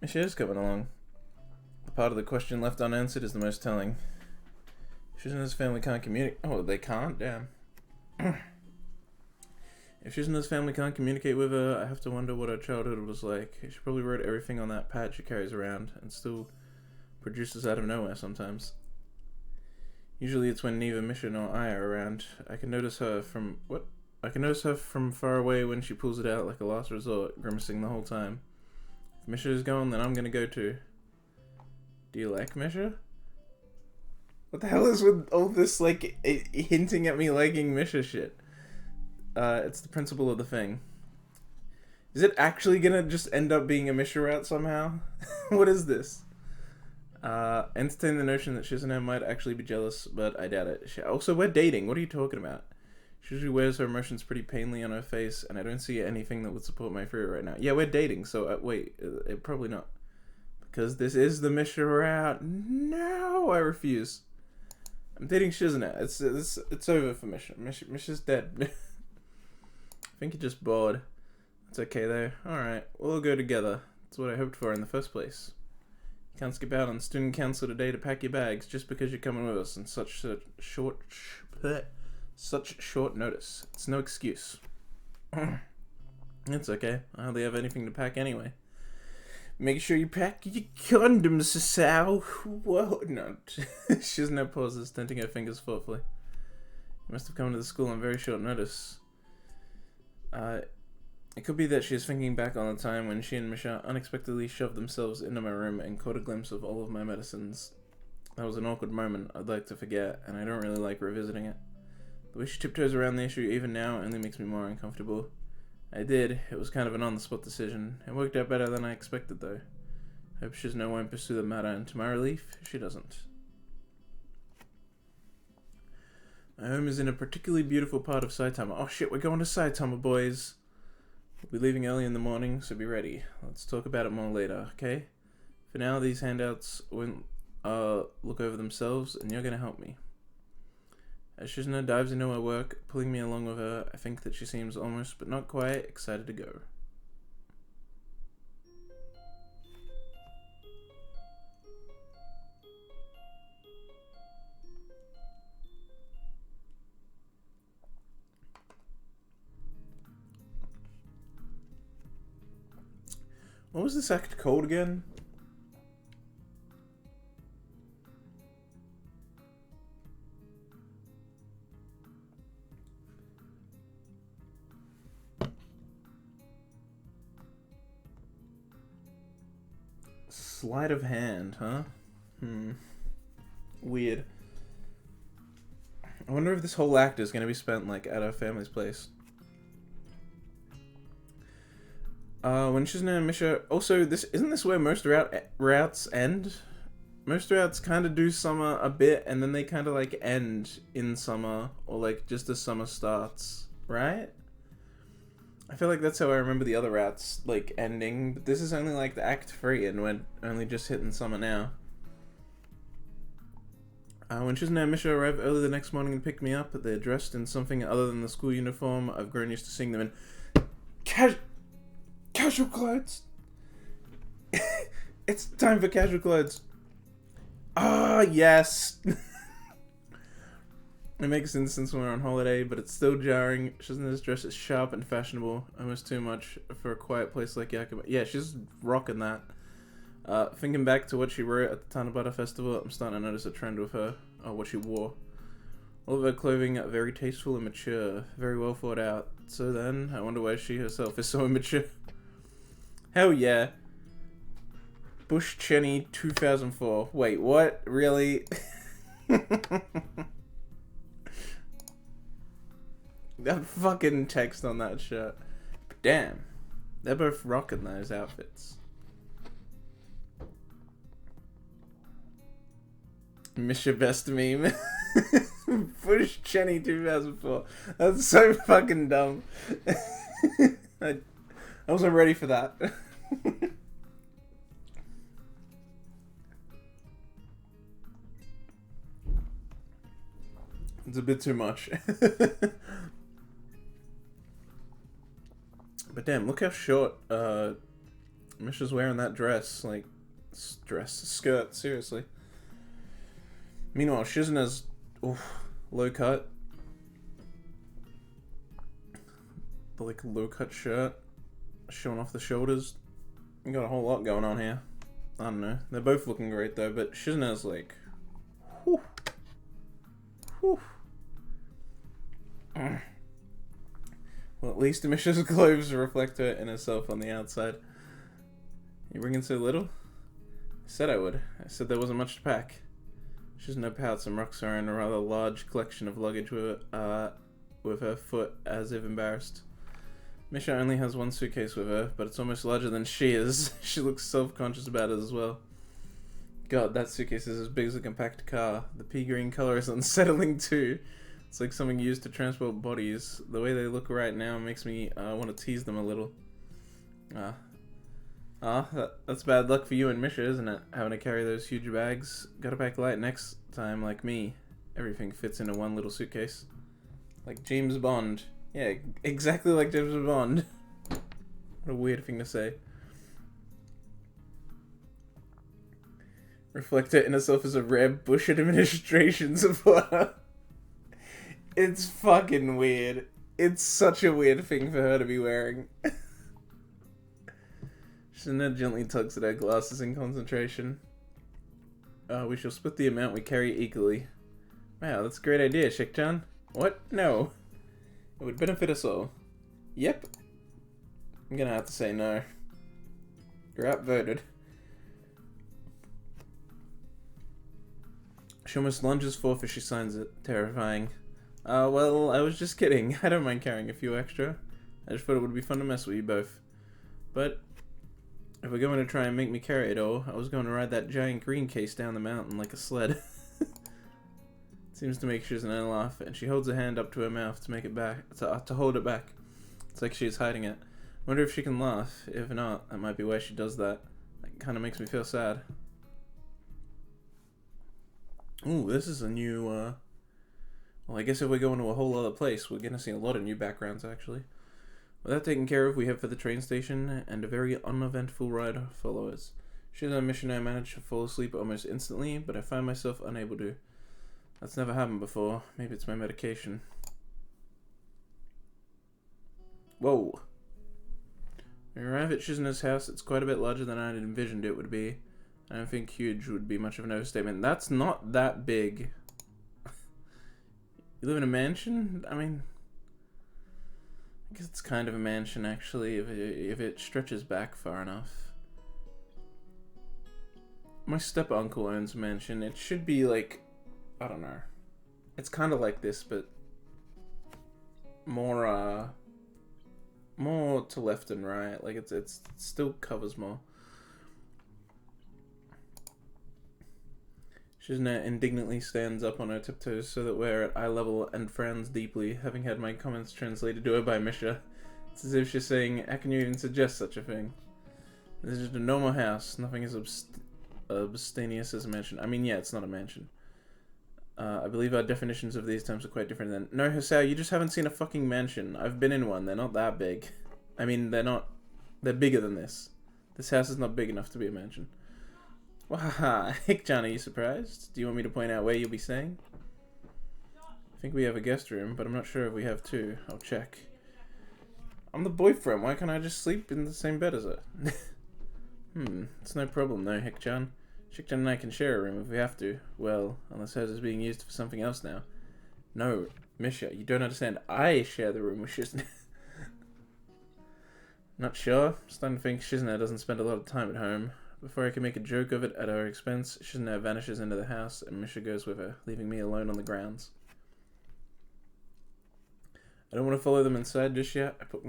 Misha is coming along. The part of the question left unanswered is the most telling. Shizune's family can't communicate. Oh, they can't? Damn. If Shizune's family can't communicate with her, I have to wonder what her childhood was like. She probably wrote everything on that pad she carries around, and still produces out of nowhere sometimes. Usually it's when neither Misha nor I are around. I can notice her from... What? I can notice her from far away when she pulls it out like a last resort, grimacing the whole time. If Misha is gone, then I'm gonna go too. Do you like Misha? What the hell is with all this, like, hinting at me liking Misha shit? It's the principle of the thing. Is it actually gonna just end up being a Misha route somehow? What is this? Entertain the notion that Shizune might actually be jealous, but I doubt it. Also, we're dating. What are you talking about? She usually wears her emotions pretty painfully on her face, and I don't see anything that would support my theory right now. Yeah, we're dating, so wait, probably not. Because this is the Misha route. No, I refuse. I'm dating Shizune. It's over for Misha. Misha's dead. I think you're just bored. It's okay though. Alright, we'll all go together. That's what I hoped for in the first place. You can't skip out on student council today to pack your bags just because you're coming with us in such short notice. It's no excuse. It's okay. I hardly have anything to pack anyway. Make sure you pack your condoms, Sal. Whoa, no. Shizune pauses, tinting her fingers thoughtfully. You must have come to the school on very short notice. It could be that she is thinking back on the time when she and Misha unexpectedly shoved themselves into my room and caught a glimpse of all of my medicines. That was an awkward moment I'd like to forget, and I don't really like revisiting it. The way she tiptoes around the issue even now only makes me more uncomfortable. I did. It was kind of an on-the-spot decision. It worked out better than I expected, though. Hope Shizune won't pursue the matter, and to my relief, she doesn't. My home is in a particularly beautiful part of Saitama. Oh shit, we're going to Saitama, boys! We'll be leaving early in the morning, so be ready. Let's talk about it more later, okay? For now, these handouts won't look over themselves, and you're gonna help me. As Shizune dives into her work, pulling me along with her, I think that she seems almost, but not quite, excited to go. What was this act called again? Sleight of hand, huh? Weird. I wonder if this whole act is going to be spent, like, at our family's place. When Shizune and Misha... Also, isn't this where most routes end? Most routes kind of do summer a bit, and then they kind of, like, end in summer, or, like, just as summer starts, right? I feel like that's how I remember the other routes, like, ending, but this is only, like, the Act 3, and we're only just hitting summer now. When Shizune and Misha arrive early the next morning and pick me up, they're dressed in something other than the school uniform. I've grown used to seeing them in casual clothes. It's time for casual clothes. Ah, yes. It makes sense since we're on holiday, but it's still jarring. Shizune's dress is sharp and fashionable, almost too much for a quiet place like Yakima. Yeah, she's rocking that. Thinking back to what she wrote at the Tanabata Festival, I'm starting to notice a trend with her, what she wore. All of her clothing very tasteful and mature, very well thought out. So then, I wonder why she herself is so immature. Hell yeah. Bush Cheney 2004. Wait, what? Really? That fucking text on that shirt. But damn. They're both rocking those outfits. Miss your best meme. Bush Cheney 2004. That's so fucking dumb. I wasn't ready for that. It's a bit too much. But damn, look how short Misha's wearing that dress. Like, skirt, seriously. Meanwhile, Shizune's low cut. The like low cut shirt. Showing off the shoulders. We got a whole lot going on here. I don't know. They're both looking great though, but Shizune's like... Whew. Whew. Well, at least Misha's clothes reflect her inner self on the outside. You bringing so little? I said I would. I said there wasn't much to pack. Shizune pouts and rocks her in a rather large collection of luggage with her foot as if embarrassed. Misha only has one suitcase with her, but it's almost larger than she is. She looks self-conscious about it as well. God, that suitcase is as big as a compact car. The pea green color is unsettling too. It's like something used to transport bodies. The way they look right now makes me want to tease them a little. That's bad luck for you and Misha, isn't it? Having to carry those huge bags. Gotta pack light next time, like me. Everything fits into one little suitcase. Like James Bond. Yeah, exactly like James Bond. What a weird thing to say. Reflect it in itself as a rare Bush administration supporter. It's fucking weird. It's such a weird thing for her to be wearing. Shizune gently tugs at her glasses in concentration. We shall split the amount we carry equally. Wow, that's a great idea, Shik-chan. What? No. It would benefit us all. Yep. I'm gonna have to say no. You're outvoted. She almost lunges forth as she signs it. Terrifying. Well, I was just kidding. I don't mind carrying a few extra. I just thought it would be fun to mess with you both. But if we're going to try and make me carry it all, I was going to ride that giant green case down the mountain like a sled. Seems to make Shizune laugh, and she holds her hand up to her mouth to make it back, to hold it back. It's like she's hiding it. Wonder if she can laugh. If not, that might be why she does that. That kind of makes me feel sad. Ooh, this is a new, well, I guess if we go into a whole other place, we're gonna see a lot of new backgrounds, actually. With that taken care of, we head for the train station, and a very uneventful ride follows. Shizune and Misha manage to fall asleep almost instantly, but I find myself unable to. That's never happened before. Maybe it's my medication. Whoa. We arrive at Shizune's house. It's quite a bit larger than I had envisioned it would be. I don't think huge would be much of an overstatement. That's not that big. You live in a mansion? I mean, I guess it's kind of a mansion, actually, if it stretches back far enough. My step-uncle owns a mansion. It should be, like, I don't know. It's kind of like this, but more to left and right. Like, it still covers more. Shizune indignantly stands up on her tiptoes so that we're at eye level and frowns deeply, having had my comments translated to her by Misha. It's as if she's saying, how can you even suggest such a thing? This is just a normal house. Nothing as abstemious as a mansion. I mean, yeah, it's not a mansion. I believe our definitions of these terms are quite different then. No, Hisao, you just haven't seen a fucking mansion. I've been in one. They're not that big. I mean, they're bigger than this. This house is not big enough to be a mansion. Wahaha. Hick-chan, are you surprised? Do you want me to point out where you'll be staying? I think we have a guest room, but I'm not sure if we have two. I'll check. I'm the boyfriend. Why can't I just sleep in the same bed as her? It's no problem though, Hick-chan. Shik-chan and I can share a room if we have to. Well, unless hers is being used for something else now. No, Misha, you don't understand. I share the room with Shizune. Not sure. Starting to think Shizune doesn't spend a lot of time at home. Before I can make a joke of it at her expense, Shizune vanishes into the house and Misha goes with her, leaving me alone on the grounds. I don't want to follow them inside just yet. I put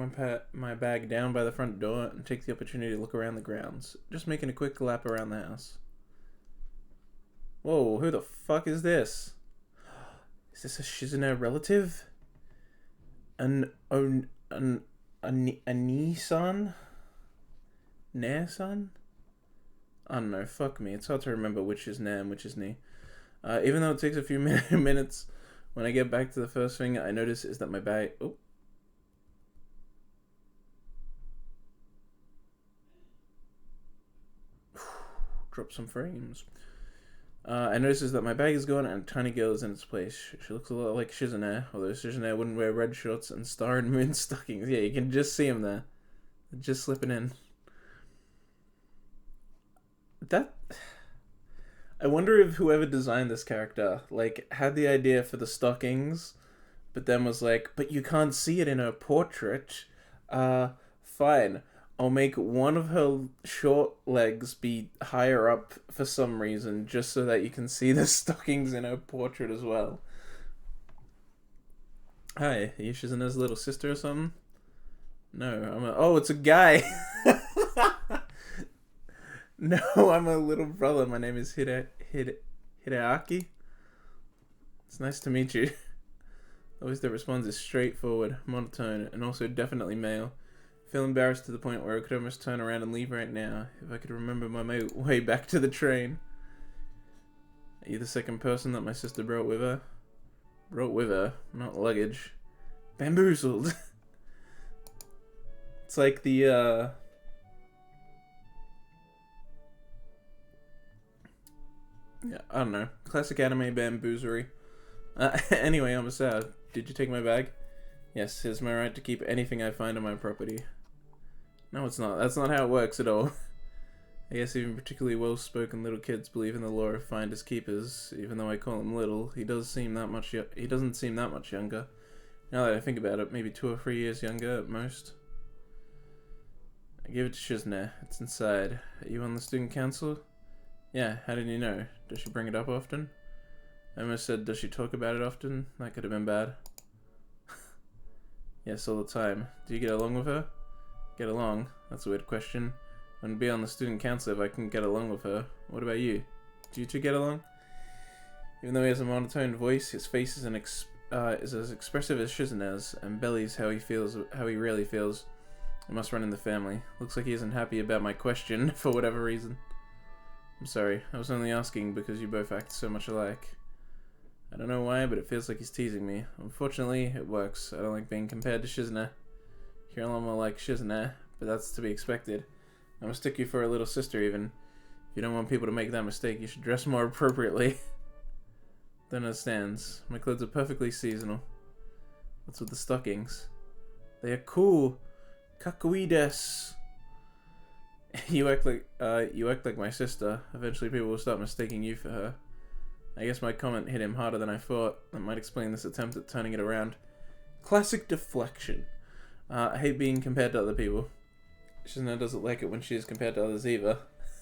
my bag down by the front door and take the opportunity to look around the grounds, just making a quick lap around the house. Whoa, who the fuck is this? Is this a Shizune relative? A Nissan? Nae-san? I don't know, fuck me. It's hard to remember which is Na and which is Ni. Even though it takes a few minutes, when I get back to the first thing I notice is that my bag... Oh. Drop some frames. I notice that my bag is gone and a tiny girl is in its place. She looks a lot like Shizune, although Shizune wouldn't wear red shorts and star and moon stockings. Yeah, you can just see them there. They're just slipping in. I wonder if whoever designed this character, like, had the idea for the stockings, but then was like, but you can't see it in her portrait. Fine. I'll make one of her short legs be higher up for some reason, just so that you can see the stockings in her portrait as well. Hi, are you Shizune's little sister or something? No, oh, it's a guy! No, I'm a little brother. My name is Hideaki. It's nice to meet you. The voice that responds is straightforward, monotone, and also definitely male. I feel embarrassed to the point where I could almost turn around and leave right now, if I could remember my way back to the train. Are you the second person that my sister brought with her? Brought with her, not luggage. Bamboozled. It's like the, yeah, I don't know. Classic anime bamboozery. Anyway, I'm sad. Did you take my bag? Yes, it's my right to keep anything I find on my property. No, it's not. That's not how it works at all. I guess even particularly well-spoken little kids believe in the law of finders keepers. Even though I call him little, he doesn't seem that much younger. Now that I think about it, maybe 2 or 3 years younger at most. I give it to Shizune. It's inside. Are you on the student council? Yeah, how did you know? Does she bring it up often? I almost said, does she talk about it often? That could have been bad. Yes, all the time. Do you get along with her? Get along? That's a weird question. I wouldn't be on the student council if I couldn't get along with her. What about you? Do you two get along? Even though he has a monotone voice, his face is as expressive as Shizune's, and bellies how he really feels. It must run in the family. Looks like he isn't happy about my question, for whatever reason. I'm sorry, I was only asking because you both act so much alike. I don't know why, but it feels like he's teasing me. Unfortunately, it works. I don't like being compared to Shizune. You're a lot more like Shizune, but that's to be expected. I mistook you for a little sister even. If you don't want people to make that mistake, you should dress more appropriately. Don't understand. My clothes are perfectly seasonal. What's with the stockings? They are cool. Kakui desu. You act like my sister. Eventually people will start mistaking you for her. I guess my comment hit him harder than I thought. That might explain this attempt at turning it around. Classic deflection. I hate being compared to other people. Shizune doesn't like it when she is compared to others either.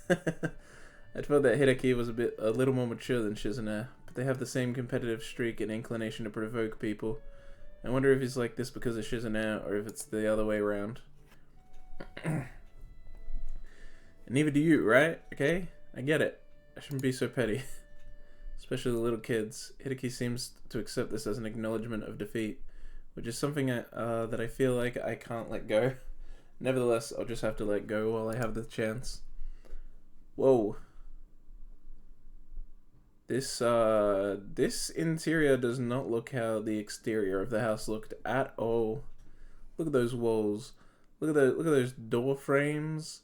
I thought that Hideki was a little more mature than Shizune, but they have the same competitive streak and inclination to provoke people. I wonder if he's like this because of Shizune, or if it's the other way around. And neither do you, right? Okay? I get it. I shouldn't be so petty. Especially the little kids. Hideki seems to accept this as an acknowledgement of defeat. which is something that I feel like I can't let go. Nevertheless, I'll just have to let go while I have the chance. Whoa. This interior does not look how the exterior of the house looked at all. Look at those walls. Look at those door frames,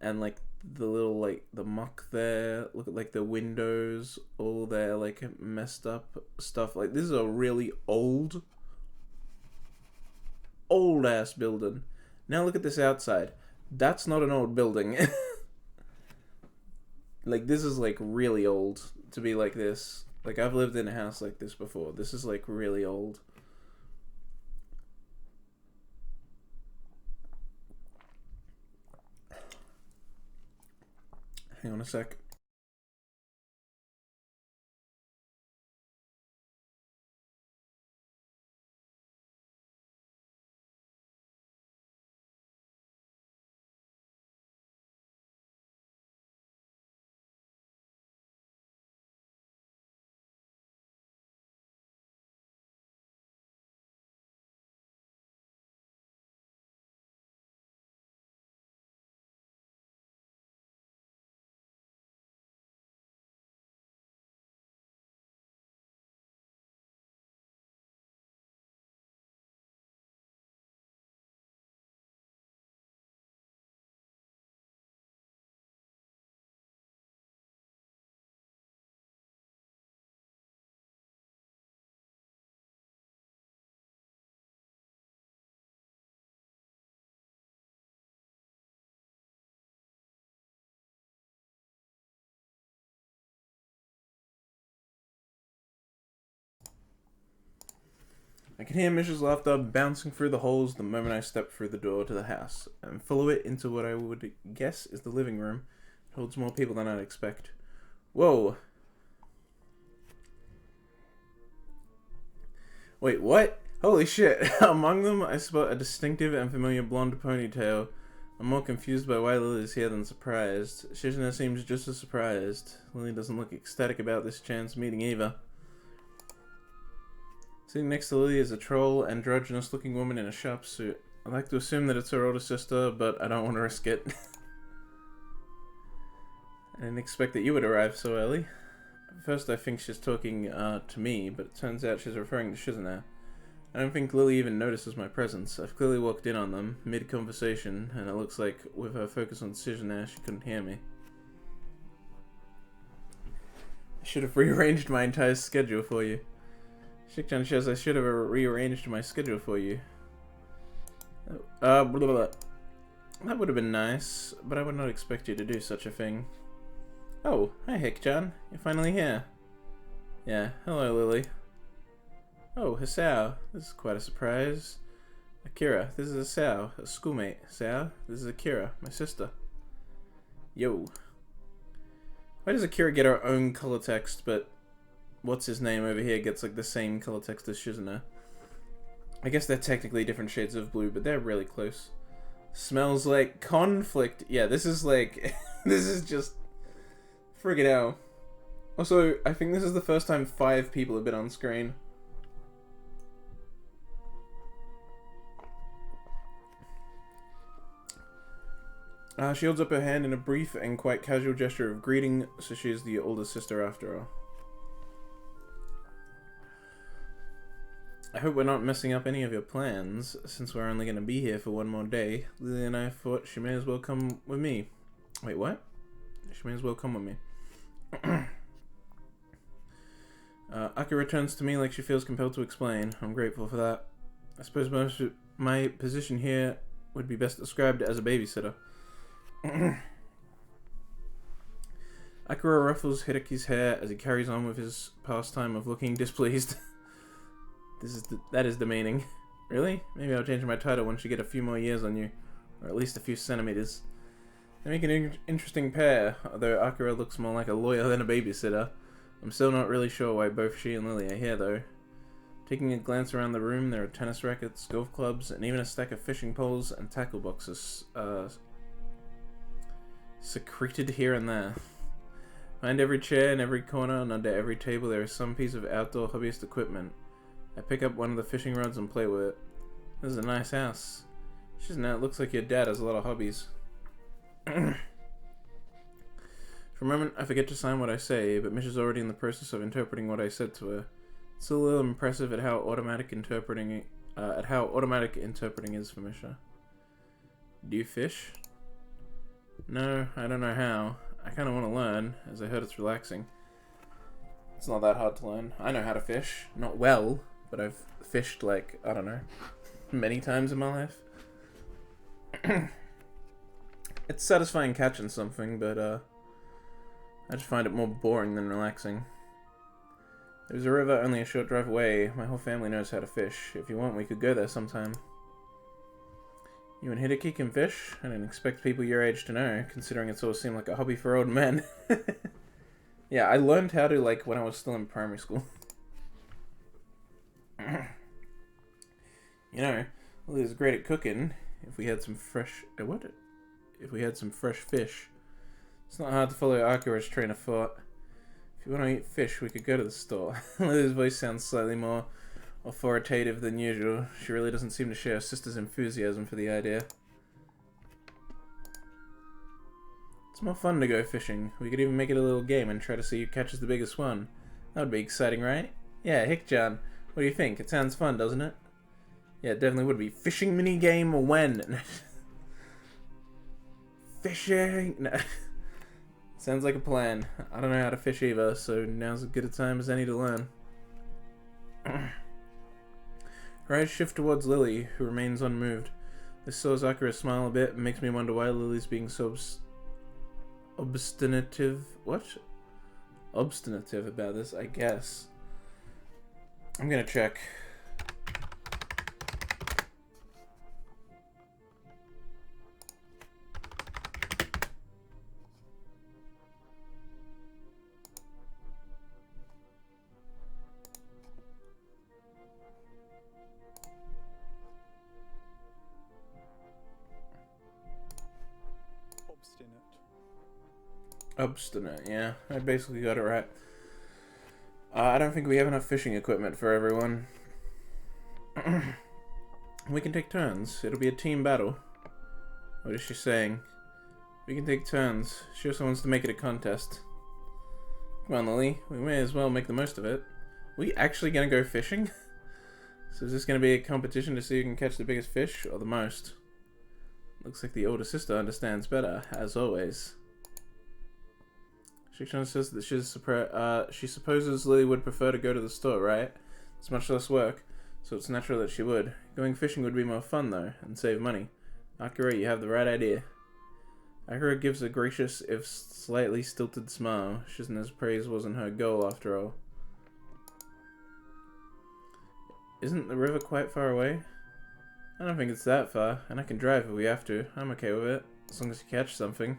and like the little like the muck there. Look at like the windows, all their like messed up stuff. Like this is a really old ass building. Now look at this outside. That's not an old building. Like this is like really old to be like this. Like I've lived in a house like this before. This is like really old. Hang on a sec. I can hear Mish's laughter bouncing through the holes the moment I step through the door to the house, and follow it into what I would guess is the living room. It holds more people than I'd expect. Whoa. Wait, what? Holy shit. Among them, I spot a distinctive and familiar blonde ponytail. I'm more confused by why Lily's here than surprised. Shizune seems just as surprised. Lily doesn't look ecstatic about this chance meeting either. Sitting next to Lily is a troll, androgynous-looking woman in a sharp suit. I'd like to assume that it's her older sister, but I don't want to risk it. I didn't expect that you would arrive so early. At first I think she's talking to me, but it turns out she's referring to Shizune. I don't think Lily even notices my presence. I've clearly walked in on them, mid-conversation, and it looks like with her focus on Shizune, she couldn't hear me. I should have rearranged my entire schedule for you. Shikchan says I should have rearranged my schedule for you. Blah, blah, blah. That would have been nice, but I would not expect you to do such a thing. Oh, hi Hikchan. You're finally here. Yeah, hello Lily. Oh, Hisao. This is quite a surprise. Akira, this is Hisao, a schoolmate. Hisao, this is Akira, my sister. Yo. Why does Akira get her own color text, but what's his name over here gets like the same color text as Shizune? I guess they're technically different shades of blue, but they're really close. Smells like conflict. Yeah, this is like this is just friggin' hell. Also, I think this is the first time 5 people have been on screen. She holds up her hand in a brief and quite casual gesture of greeting, so she is the older sister after all. I hope we're not messing up any of your plans, since we're only going to be here for one more day. Lily and I thought she may as well come with me. Wait, what? She may as well come with me. Akira turns to me like she feels compelled to explain. I'm grateful for that. I suppose most of my position here would be best described as a babysitter. Akira ruffles Hideki's hair as he carries on with his pastime of looking displeased. That is demeaning. Really? Maybe I'll change my title once you get a few more years on you. Or at least a few centimeters. They make an interesting pair, although Akira looks more like a lawyer than a babysitter. I'm still not really sure why both she and Lily are here, though. Taking a glance around the room, there are tennis rackets, golf clubs, and even a stack of fishing poles and tackle boxes, secreted here and there. Behind every chair, in every corner, and under every table, there is some piece of outdoor hobbyist equipment. I pick up one of the fishing rods and play with it. This is a nice house. Shizune, it looks like your dad has a lot of hobbies. For a moment, I forget to sign what I say, but Mish is already in the process of interpreting what I said to her. It's a little impressive at how automatic interpreting is for Misha. Do you fish? No, I don't know how. I kind of want to learn, as I heard it's relaxing. It's not that hard to learn. I know how to fish. Not well, but I've fished, like, I don't know, many times in my life. It's satisfying catching something, but I just find it more boring than relaxing. There's a river only a short drive away. My whole family knows how to fish. If you want, we could go there sometime. You and Hideki can fish? I didn't expect people your age to know, considering it's always seemed like a hobby for old men. Yeah, I learned how to, like, when I was still in primary school. You know, Lily's great at cooking. If we had some fresh... If we had some fresh fish. It's not hard to follow Akira's train of thought. If you want to eat fish, we could go to the store. Lily's voice sounds slightly more authoritative than usual. She really doesn't seem to share her sister's enthusiasm for the idea. It's more fun to go fishing. We could even make it a little game and try to see who catches the biggest one. That would be exciting, right? Yeah, Hick-chan. What do you think? It sounds fun, doesn't it? Yeah, it definitely would be. Fishing minigame when? Fishing! No. Sounds like a plan. I don't know how to fish either, so now's as good a time as any to learn. Her eyes shift towards Lily, who remains unmoved. This slows Akira smile a bit and makes me wonder why Lily's being so obstinative. What? Obstinative about this, I guess. I'm gonna check. Obstinate, yeah. I basically got it right. I don't think we have enough fishing equipment for everyone. We can take turns. It'll be a team battle. What is she saying? We can take turns. She also wants to make it a contest. Come on, Lily. We may as well make the most of it. Are we actually gonna go fishing? So is this gonna be a competition to see who can catch the biggest fish or the most? Looks like the older sister understands better, as always. Shikshana says that she supposes Lily would prefer to go to the store, right? It's much less work, so it's natural that she would. Going fishing would be more fun, though, and save money. Akira, you have the right idea. Akira gives a gracious, if slightly stilted smile. Shizune's praise wasn't her goal, after all. Isn't the river quite far away? I don't think it's that far, and I can drive if we have to. I'm okay with it, as long as you catch something.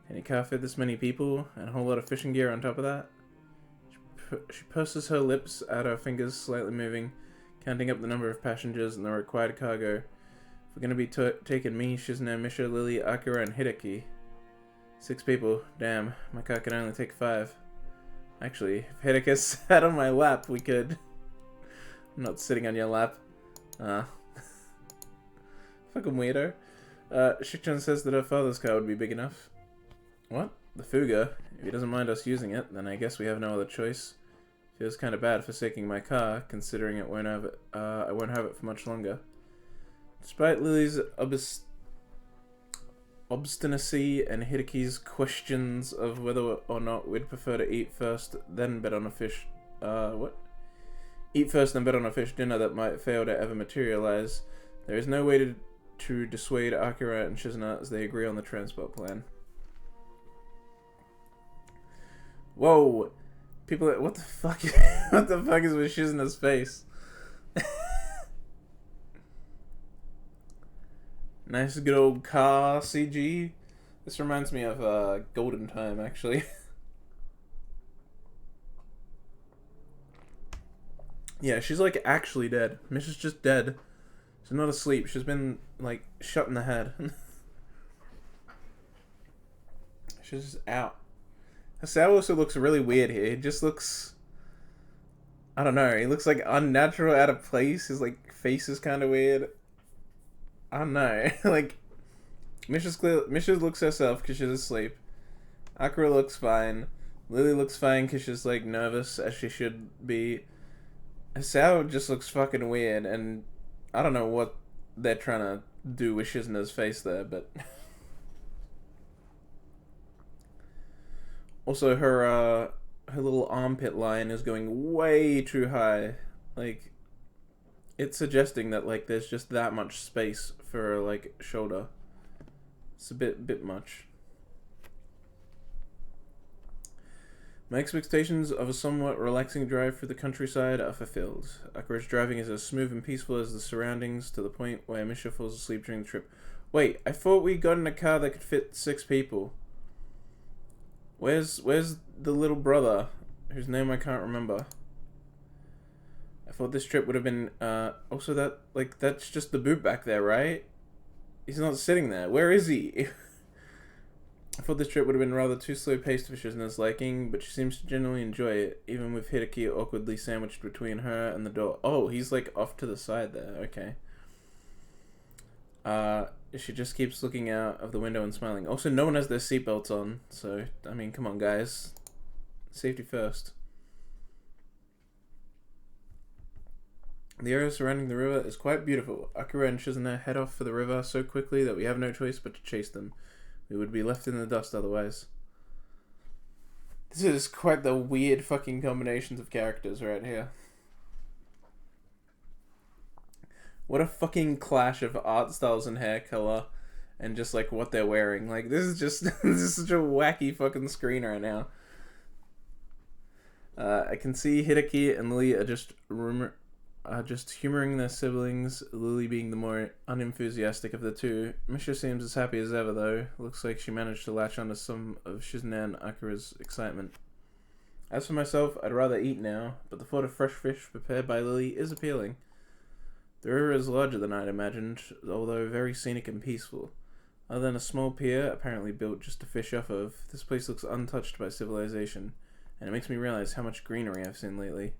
And you can't fit this many people, and a whole lot of fishing gear on top of that. She purses her lips at her fingers slightly moving, counting up the number of passengers and the required cargo. If we're going to be taking me, Shizune, Misha, Lily, Akira, and Hideki. 6 people. Damn, my car can only take 5. Actually, if Hideki sat on my lap, we could... I'm not sitting on your lap. Fucking weirdo. Shikchan says that her father's car would be big enough. What? The Fuga? If he doesn't mind us using it, then I guess we have no other choice. Feels kind of bad forsaking my car, considering I won't have it for much longer. Despite Lily's obstinacy and Hideki's questions of whether or not we'd prefer to eat first, then bet on a fish... Eat first, then bet on a fish dinner that might fail to ever materialize. There is no way to dissuade Akira and Shizune as they agree on the transport plan. Whoa! People, what the fuck? What the fuck is with Shizune's face? Nice good old car CG. This reminds me of Golden Time, actually. Yeah, she's like actually dead. Misha's just dead. She's not asleep. She's been like shot in the head. She's just out. Hasao also looks really weird here. He just looks... I don't know. He looks like unnatural, out of place. His like face is kind of weird. I don't know. Like Misha looks herself because she's asleep. Akira looks fine. Lily looks fine because she's like nervous as she should be. Sao just looks fucking weird, and I don't know what they're trying to do with Shizune's face there, but also her little armpit line is going way too high. Like, it's suggesting that like there's just that much space for her like shoulder. It's a bit much. My expectations of a somewhat relaxing drive through the countryside are fulfilled. Akira's driving is as smooth and peaceful as the surroundings, to the point where Misha falls asleep during the trip. Wait, I thought we got in a car that could fit 6 people. Where's the little brother, whose name I can't remember? I thought this trip would have been, also that, like, that's just the boot back there, right? He's not sitting there. Where is he? I thought this trip would have been rather too slow-paced for Shizune's liking, but she seems to genuinely enjoy it, even with Hideki awkwardly sandwiched between her and the door. Oh, he's like off to the side there. Okay. She just keeps looking out of the window and smiling. Also, no one has their seatbelts on, so, I mean, come on, guys. Safety first. The area surrounding the river is quite beautiful. Akira and Shizune head off for the river so quickly that we have no choice but to chase them. We would be left in the dust otherwise. This is quite the weird fucking combinations of characters right here. What a fucking clash of art styles and hair color and just like what they're wearing. Like, this is just this is such a wacky fucking screen right now. I can see Hideki and Lily are just humoring their siblings, Lily being the more unenthusiastic of the two. Misha seems as happy as ever, though. Looks like she managed to latch onto some of Shizune and Akira's excitement. As for myself, I'd rather eat now, but the thought of fresh fish prepared by Lily is appealing. The river is larger than I'd imagined, although very scenic and peaceful. Other than a small pier, apparently built just to fish off of, this place looks untouched by civilization, and it makes me realize how much greenery I've seen lately.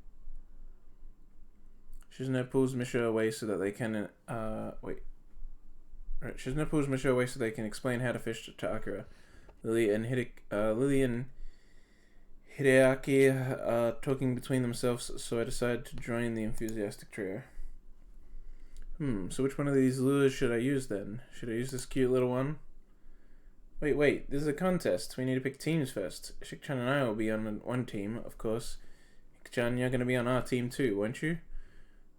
Shizune pulls Misha away so that they can, Shizune pulls Misha away so they can explain how to fish to Akira. Lily and Hideaki are talking between themselves, so I decide to join the enthusiastic trio. So which one of these lures should I use then? Should I use this cute little one? Wait, this is a contest. We need to pick teams first. Shik-chan and I will be on one team, of course. Hik-chan, you're going to be on our team too, won't you?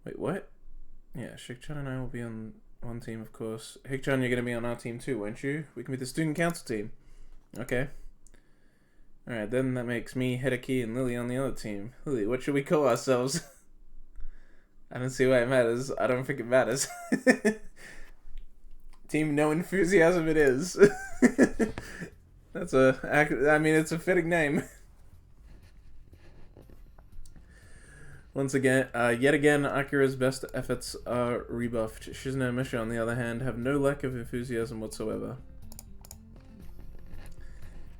Wait, what? Yeah, Shik-chan and I will be on one team, of course. Hik-chan, you're going to be on our team too, won't you? We can be the student council team. Okay. Alright, then that makes me, Hideki, and Lily on the other team. Lily, what should we call ourselves? I don't see why it matters. I don't think it matters. Team No Enthusiasm it is. It's a fitting name. Once again, yet again, Akira's best efforts are rebuffed. Shizune and Misha, on the other hand, have no lack of enthusiasm whatsoever.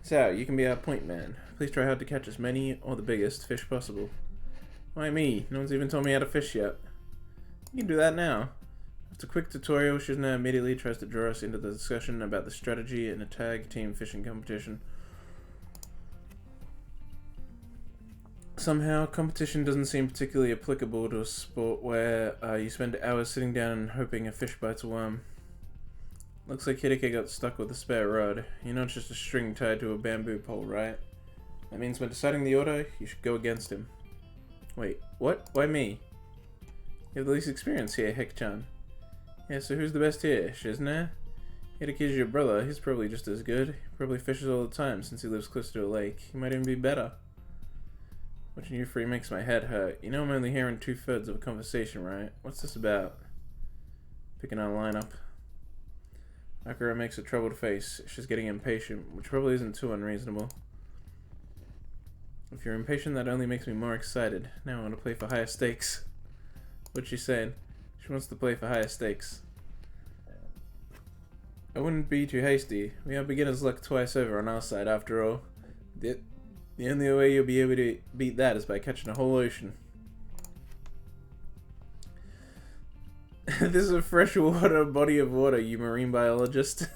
So, you can be our point man. Please try hard to catch as many, or the biggest, fish possible. Why me? No one's even told me how to fish yet. You can do that now. After a quick tutorial, Shizune immediately tries to draw us into the discussion about the strategy in a tag team fishing competition. Somehow, competition doesn't seem particularly applicable to a sport where you spend hours sitting down and hoping a fish bites a worm. Looks like Hideki got stuck with a spare rod. You know it's just a string tied to a bamboo pole, right? That means when deciding the order, you should go against him. Wait, what? Why me? You have the least experience here, Hik-chan. Yeah, so who's the best here? Shizune? Hideki's your brother. He's probably just as good. He probably fishes all the time since he lives close to a lake. He might even be better. Watching you three makes my head hurt. You know I'm only hearing 2/3 of a conversation, right? What's this about? Picking our lineup. Akira makes a troubled face. She's getting impatient, which probably isn't too unreasonable. If you're impatient, that only makes me more excited. Now I want to play for higher stakes. What's she saying? She wants to play for higher stakes. I wouldn't be too hasty. We have beginner's luck twice over on our side, after all. The only way you'll be able to beat that is by catching a whole ocean. This is a freshwater body of water, you marine biologist.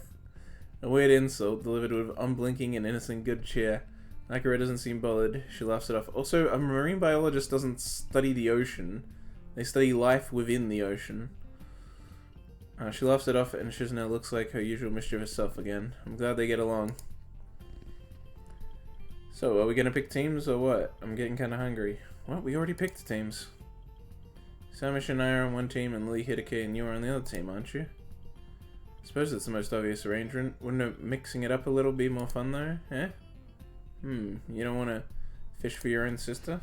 A weird insult delivered with unblinking and innocent good cheer. Akira doesn't seem bothered. She laughs it off. Also, a marine biologist doesn't study the ocean. They study life within the ocean. She laughs it off and Shizune looks like her usual mischievous self again. I'm glad they get along. So, are we gonna pick teams or what? I'm getting kinda hungry. What? We already picked teams. Samish and I are on one team and Lee, Hideki, and you are on the other team, aren't you? I suppose it's the most obvious arrangement. Wouldn't mixing it up a little be more fun though? Eh? You don't want to fish for your own sister?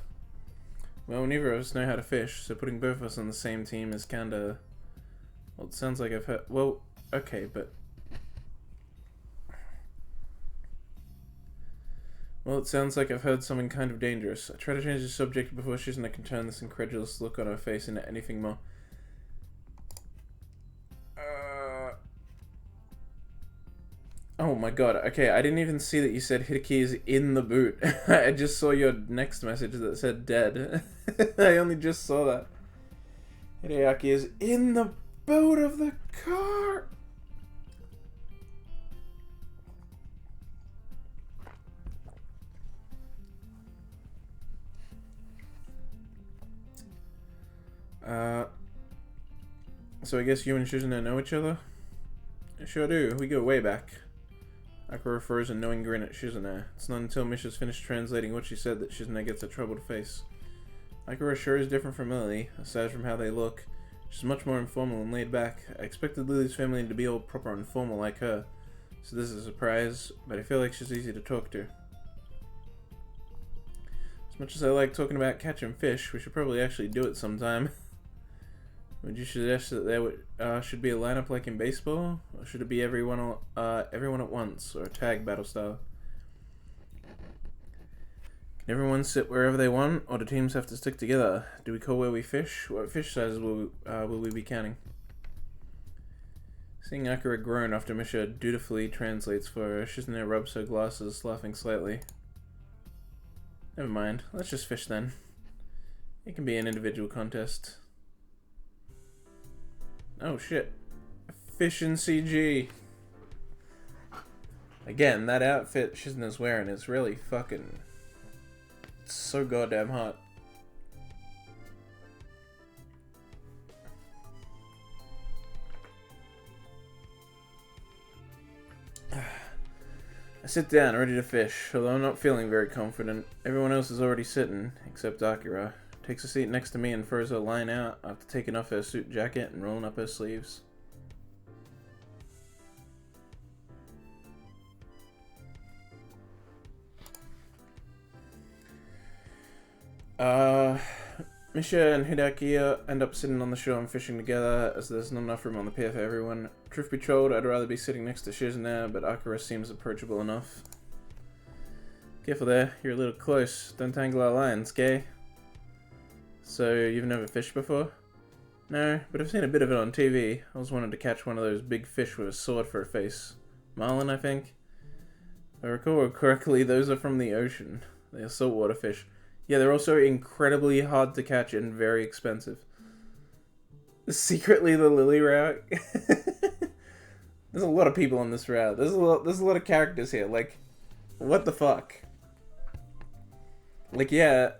Well, neither of us know how to fish, so putting both of us on the same team is kinda... Well, it sounds like I've heard... Well, okay, but... Well, it sounds like I've heard something kind of dangerous. I try to change the subject before Shizune can turn this incredulous look on her face into anything more. Oh my god, okay, I didn't even see that you said Hideki is in the boot. I just saw your next message that said dead. I only just saw that. Hideaki is in the boot of the car! So I guess you and Shizune know each other? I sure do, we go way back. Akira throws a knowing grin at Shizune. It's not until Misha's finished translating what she said that Shizune gets a troubled face. Akira sure is different from Lily, aside from how they look. She's much more informal and laid back. I expected Lily's family to be all proper and formal like her, so this is a surprise, but I feel like she's easy to talk to. As much as I like talking about catching fish, we should probably actually do it sometime. Would you suggest that there should be a lineup like in baseball? Or should it be everyone at once, or a tag battle style? Can everyone sit wherever they want, or do teams have to stick together? Do we call where we fish? What fish sizes will we be counting? Seeing Akira groan after Misha dutifully translates for her, Shizune rubs her glasses, laughing slightly. Never mind, let's just fish then. It can be an individual contest. Oh shit. Fish in CG. Again, that outfit Shizune's wearing is really fucking... It's so goddamn hot. I sit down, ready to fish, although I'm not feeling very confident. Everyone else is already sitting, except Akira. Takes a seat next to me and throws her line out after taking off her suit jacket and rolling up her sleeves. Misha and Hideaki end up sitting on the shore and fishing together, as there's not enough room on the pier for everyone. Truth be told, I'd rather be sitting next to Shizune, but Akira seems approachable enough. Careful there, you're a little close. Don't tangle our lines, okay? So, you've never fished before? No, but I've seen a bit of it on TV. I always wanted to catch one of those big fish with a sword for a face. Marlin, I think? If I recall correctly, those are from the ocean. They are saltwater fish. Yeah, they're also incredibly hard to catch and very expensive. Secretly the Lily route. There's a lot of people on this route. There's a lot of characters here. Like, what the fuck? Like, yeah,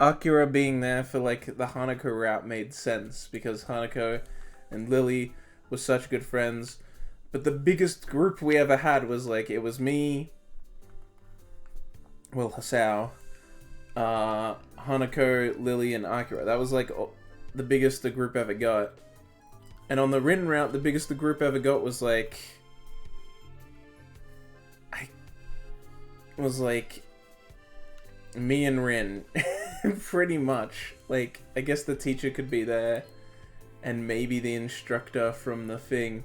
Akira being there for like the Hanako route made sense because Hanako and Lily were such good friends. But the biggest group we ever had was like, it was me, well, Hasao, Hanako, Lily, and Akira. That was like the biggest the group ever got. And on the Rin route, the biggest the group ever got was like... me and Rin. Pretty much. Like, I guess the teacher could be there. And maybe the instructor from the thing.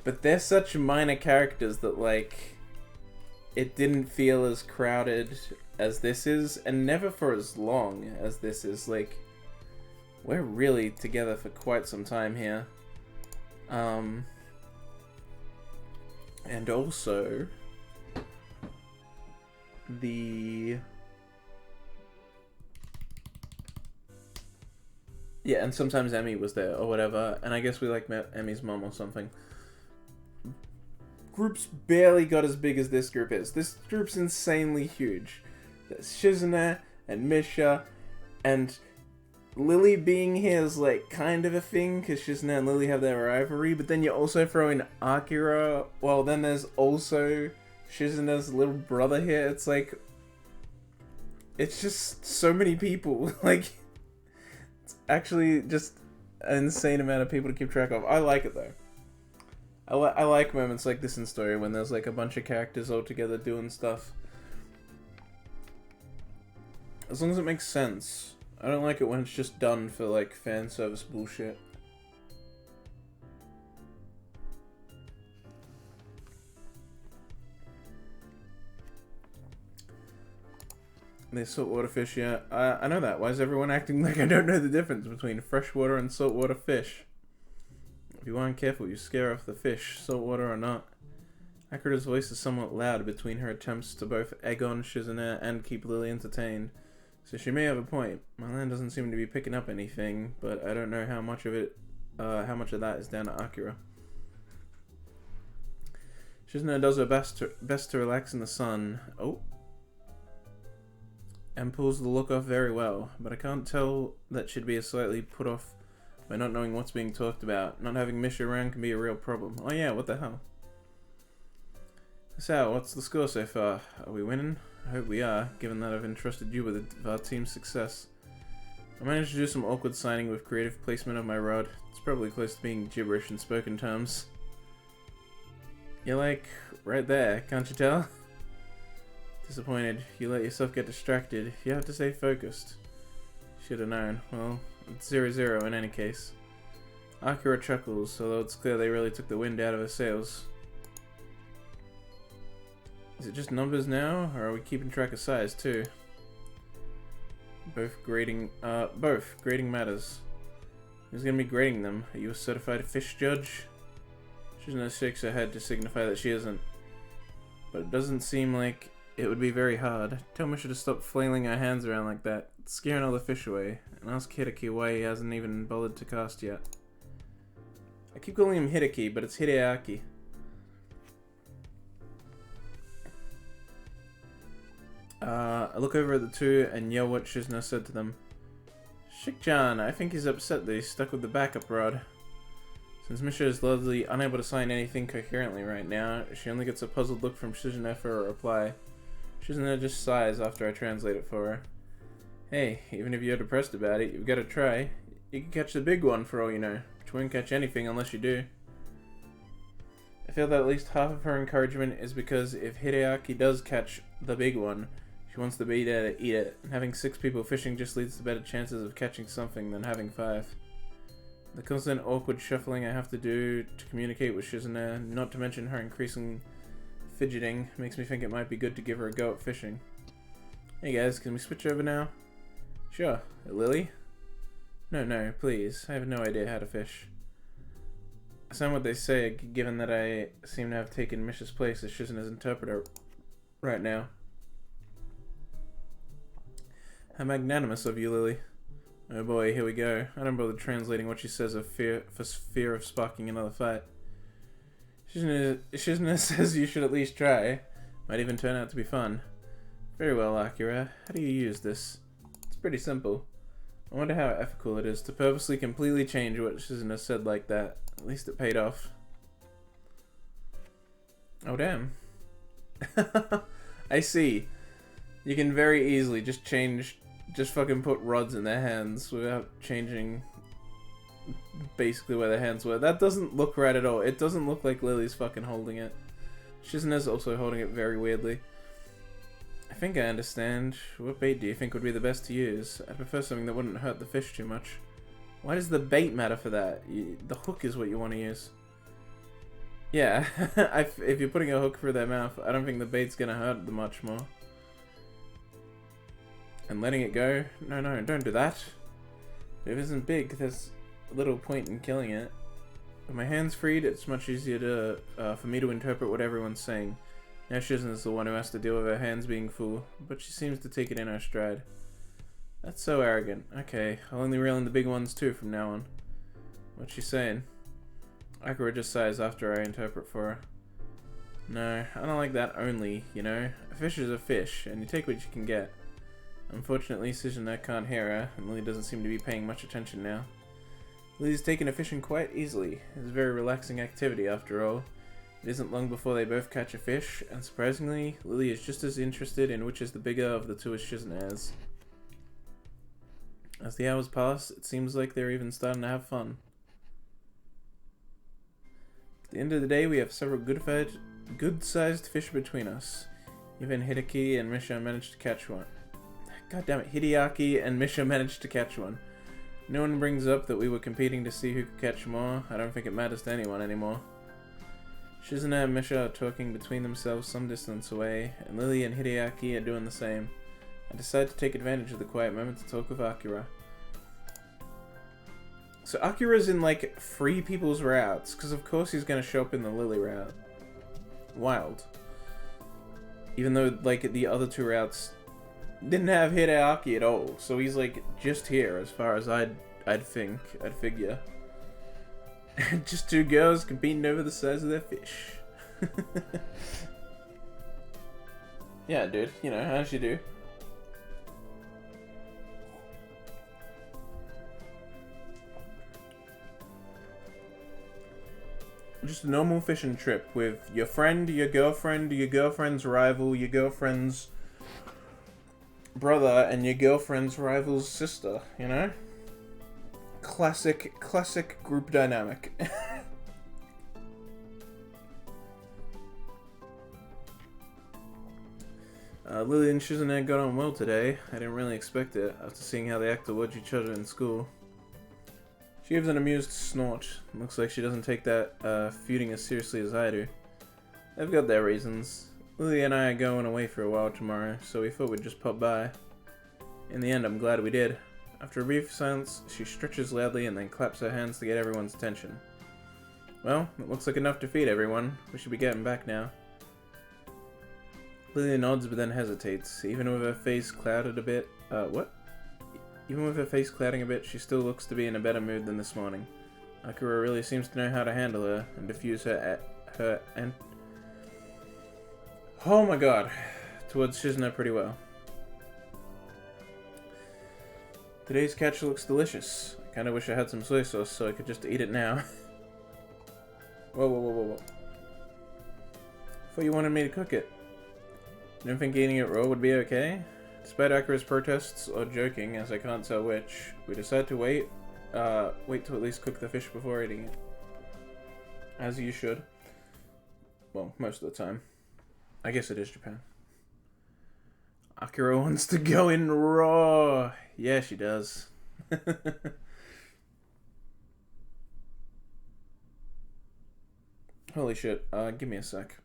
But they're such minor characters that, like... it didn't feel as crowded as this is. And never for as long as this is. Like, we're really together for quite some time here. And also... Yeah, and sometimes Emmy was there or whatever, and I guess we like met Emmy's mom or something. Group's barely got as big as this group is. This group's insanely huge. There's Shizune and Misha, and Lily being here is like kind of a thing because Shizune and Lily have their rivalry, but then you also throw in Akira. Well, then there's also Shizune's little brother here. It's like, it's just so many people. Like, it's actually just an insane amount of people to keep track of. I like it though. I like moments like this in story when there's like a bunch of characters all together doing stuff. As long as it makes sense. I don't like it when it's just done for like fan service bullshit. There's saltwater fish, yeah. I know that. Why is everyone acting like I don't know the difference between freshwater and saltwater fish? If you aren't careful, you scare off the fish, saltwater or not. Akira's voice is somewhat loud between her attempts to both egg on Shizune and keep Lily entertained. So she may have a point. My land doesn't seem to be picking up anything, but I don't know how much of that is down to Akira. Shizune does her best to relax in the sun. Oh. And pulls the look off very well, but I can't tell that she'd be slightly put off by not knowing what's being talked about. Not having Misha around can be a real problem. Oh yeah, what the hell? So, what's the score so far? Are we winning? I hope we are, given that I've entrusted you with our team's success. I managed to do some awkward signing with creative placement of my rod. It's probably close to being gibberish in spoken terms. You're like, right there, can't you tell? Disappointed. You let yourself get distracted. You have to stay focused. Should have known. Well, it's 0-0 in any case. Akira chuckles, although it's clear they really took the wind out of her sails. Is it just numbers now, or are we keeping track of size too? Both grading matters. Who's gonna be grading them? Are you a certified fish judge? Shizune shakes her head to signify that she isn't. But it doesn't seem like it would be very hard. Tell Misha to stop flailing her hands around like that. It's scaring all the fish away. And ask Hideki why he hasn't even bothered to cast yet. I keep calling him Hideki, but it's Hideaki. I look over at the two and yell what Shizune said to them. Shik-chan, I think he's upset that he's stuck with the backup rod. Since Misha is largely unable to sign anything coherently right now, she only gets a puzzled look from Shizune for a reply. Shizune just sighs after I translate it for her. Hey, even if you're depressed about it, you've got to try. You can catch the big one for all you know, but you won't catch anything unless you do. I feel that at least half of her encouragement is because if Hideaki does catch the big one, she wants to be there to eat it, and having 6 people fishing just leads to better chances of catching something than having 5. The constant awkward shuffling I have to do to communicate with Shizune, not to mention her increasing fidgeting, makes me think it might be good to give her a go at fishing. Hey guys, can we switch over now? Sure. Lily? No, please. I have no idea how to fish. I sound what they say, given that I seem to have taken Misha's place as Shizune's interpreter right now. How magnanimous of you, Lily. Oh boy, here we go. I don't bother translating what she says for fear of sparking another fight. Shizune says you should at least try. Might even turn out to be fun. Very well, Akira. How do you use this? It's pretty simple. I wonder how ethical it is to purposely completely change what Shizune said like that. At least it paid off. Oh damn. I see. You can very easily just fucking put rods in their hands without changing basically where their hands were. That doesn't look right at all. It doesn't look like Lily's fucking holding it. Shizune's also holding it very weirdly. I think I understand. What bait do you think would be the best to use? I prefer something that wouldn't hurt the fish too much. Why does the bait matter for that? The hook is what you want to use. Yeah, if you're putting a hook through their mouth, I don't think the bait's gonna hurt them much more. And letting it go? No, don't do that. If it isn't big, there's little point in killing it. With my hands freed, it's much easier to for me to interpret what everyone's saying. Now Shizune is the one who has to deal with her hands being full, but she seems to take it in her stride. That's so arrogant. Okay, I'll only reel in the big ones too from now on. What's she saying? Akira just sighs after I interpret for her. No, I don't like that only, you know? A fish is a fish, and you take what you can get. Unfortunately, Shizune can't hear her, and Lily doesn't seem to be paying much attention now. Lily's taken to fishing quite easily. It's a very relaxing activity after all. It isn't long before they both catch a fish, and surprisingly, Lily is just as interested in which is the bigger of the two as Shizune is. As the hours pass, it seems like they're even starting to have fun. At the end of the day, we have several good-sized fish between us. Even Hideki and Misha managed to catch one. God damn it, Hideaki and Misha managed to catch one. No one brings up that we were competing to see who could catch more. I don't think it matters to anyone anymore. Shizune and Misha are talking between themselves some distance away, and Lily and Hideaki are doing the same. I decide to take advantage of the quiet moment to talk with Akira. So Akira's in like 3 people's routes, because of course he's going to show up in the Lily route. Wild. Even though like the other 2 routes didn't have Hideaki at all, so he's like just here as far as I'd figure. Just 2 girls competing over the size of their fish. Yeah, dude, you know, how'd you do? Just a normal fishing trip with your friend, your girlfriend's rival, your girlfriend's brother, and your girlfriend's rival's sister, you know? Classic group dynamic. Lily and Shizune got on well today. I didn't really expect it, after seeing how they act towards each other in school. She gives an amused snort. Looks like she doesn't take that feuding as seriously as I do. They've got their reasons. Lily and I are going away for a while tomorrow, so we thought we'd just pop by. In the end, I'm glad we did. After a brief silence, she stretches loudly and then claps her hands to get everyone's attention. Well, it looks like enough to feed everyone. We should be getting back now. Lily nods but then hesitates. Even with her face clouded a bit... what? Even with her face clouding a bit, she still looks to be in a better mood than this morning. Akira really seems to know how to handle her and diffuse oh my god, towards Shizune pretty well. Today's catch looks delicious. I kinda wish I had some soy sauce so I could just eat it now. Whoa. Thought you wanted me to cook it. You don't think eating it raw would be okay? Despite Akira's protests or joking, as I can't tell which, we decide to wait to at least cook the fish before eating it. As you should. Well, most of the time. I guess it is Japan. Akira wants to go in raw! Yeah, she does. Holy shit, give me a sec.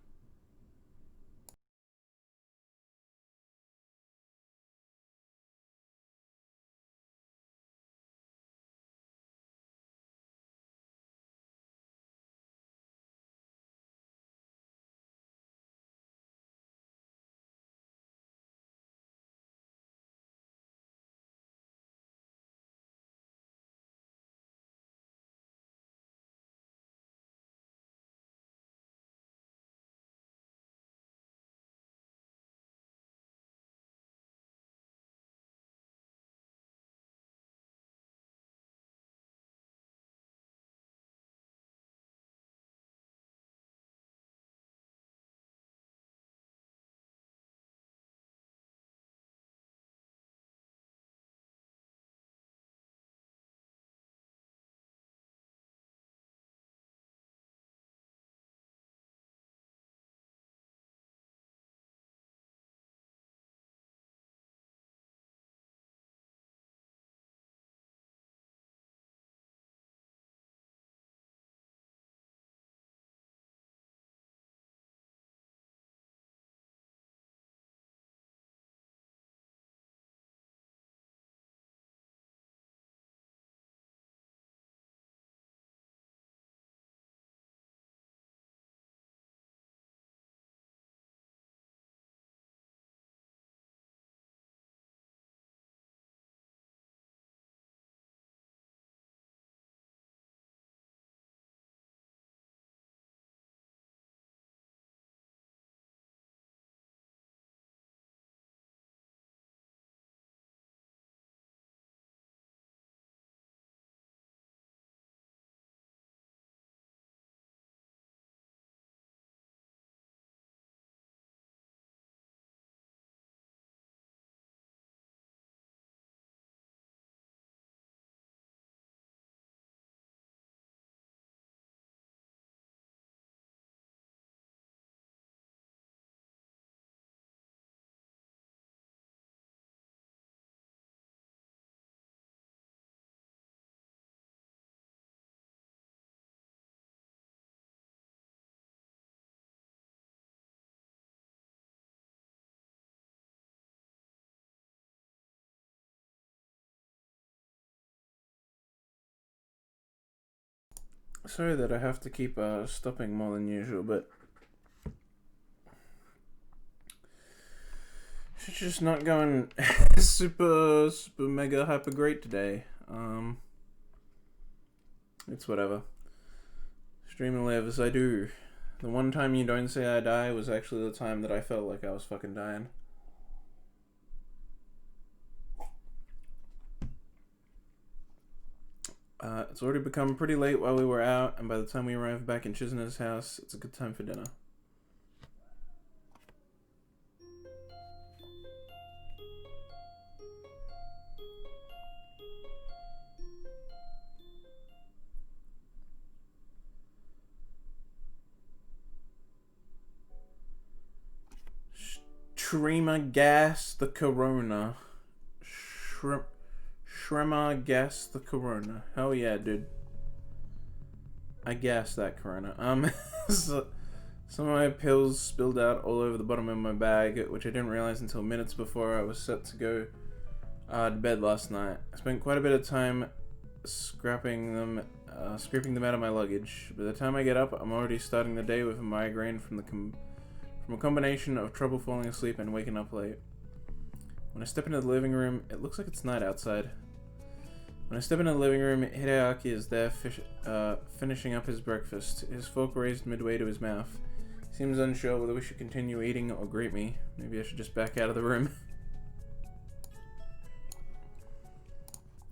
Sorry that I have to keep stopping more than usual, but it's just not going super mega hyper great today. It's whatever. Stream and live as I do. The one time you don't say I die was actually the time that I felt like I was fucking dying. It's already become pretty late while we were out, and by the time we arrived back in Shizune's house, it's a good time for dinner. Shrema gas the corona. Shrema gas the corona. Hell yeah, dude. I gassed that corona. So, some of my pills spilled out all over the bottom of my bag, which I didn't realize until minutes before I was set to go to bed last night. I spent quite a bit of time scraping them out of my luggage. By the time I get up, I'm already starting the day with a migraine from a combination of trouble falling asleep and waking up late. When I step into the living room, it looks like it's night outside. When I step into the living room, Hideaki is there finishing up his breakfast, his fork raised midway to his mouth. He seems unsure whether we should continue eating or greet me. Maybe I should just back out of the room.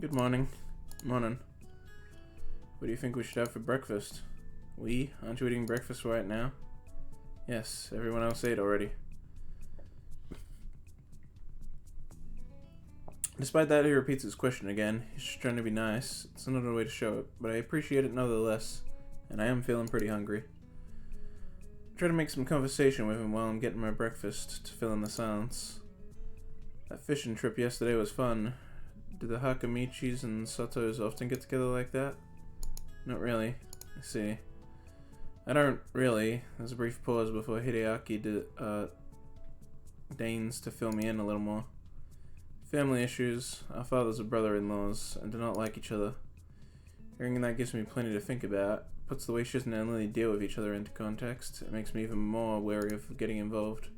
Good morning. Morning. What do you think we should have for breakfast? We? Aren't you eating breakfast right now? Yes, everyone else ate already. Despite that, he repeats his question again. He's just trying to be nice. It's another way to show it, but I appreciate it nevertheless, and I am feeling pretty hungry. I try to make some conversation with him while I'm getting my breakfast to fill in the silence. That fishing trip yesterday was fun. Do the Hakamichis and Satos often get together like that? Not really. I see. I don't really. There's a brief pause before Hideaki deigns to fill me in a little more. Family issues. Our fathers are brother-in-laws and do not like each other. Hearing that gives me plenty to think about. Puts the way Shizune and Lily deal with each other into context. It makes me even more wary of getting involved.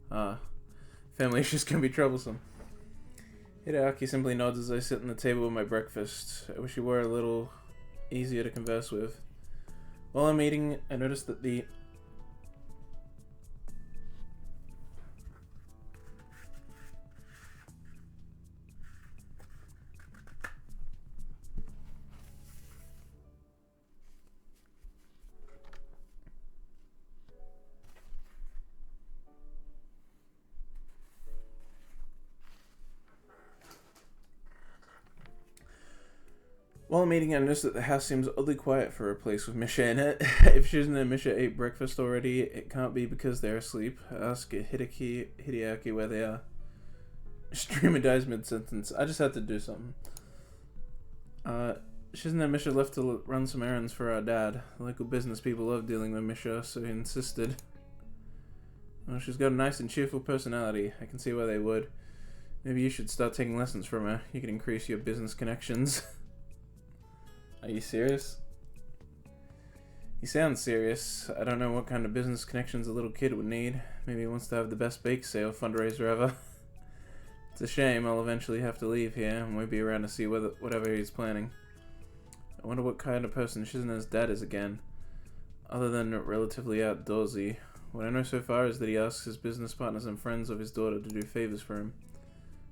Family issues can be troublesome. Hideaki simply nods as I sit on the table with my breakfast. I wish he were a little easier to converse with. While I'm eating, I noticed that the While I'm eating, I noticed that the house seems oddly quiet for a place with Misha in it. If Shizune and Misha ate breakfast already, it can't be because they're asleep. I ask Hideaki where they are. Streamer dies mid-sentence. I just had to do something. Shizune and Misha left to run some errands for our dad. The local business people love dealing with Misha, so he insisted. Well, she's got a nice and cheerful personality. I can see why they would. Maybe you should start taking lessons from her. You can increase your business connections. Are you serious? He sounds serious. I don't know what kind of business connections a little kid would need. Maybe he wants to have the best bake sale fundraiser ever. It's a shame I'll eventually have to leave here and won't be around to see whatever he's planning. I wonder what kind of person Shizune's dad is again. Other than relatively outdoorsy, what I know so far is that he asks his business partners and friends of his daughter to do favors for him.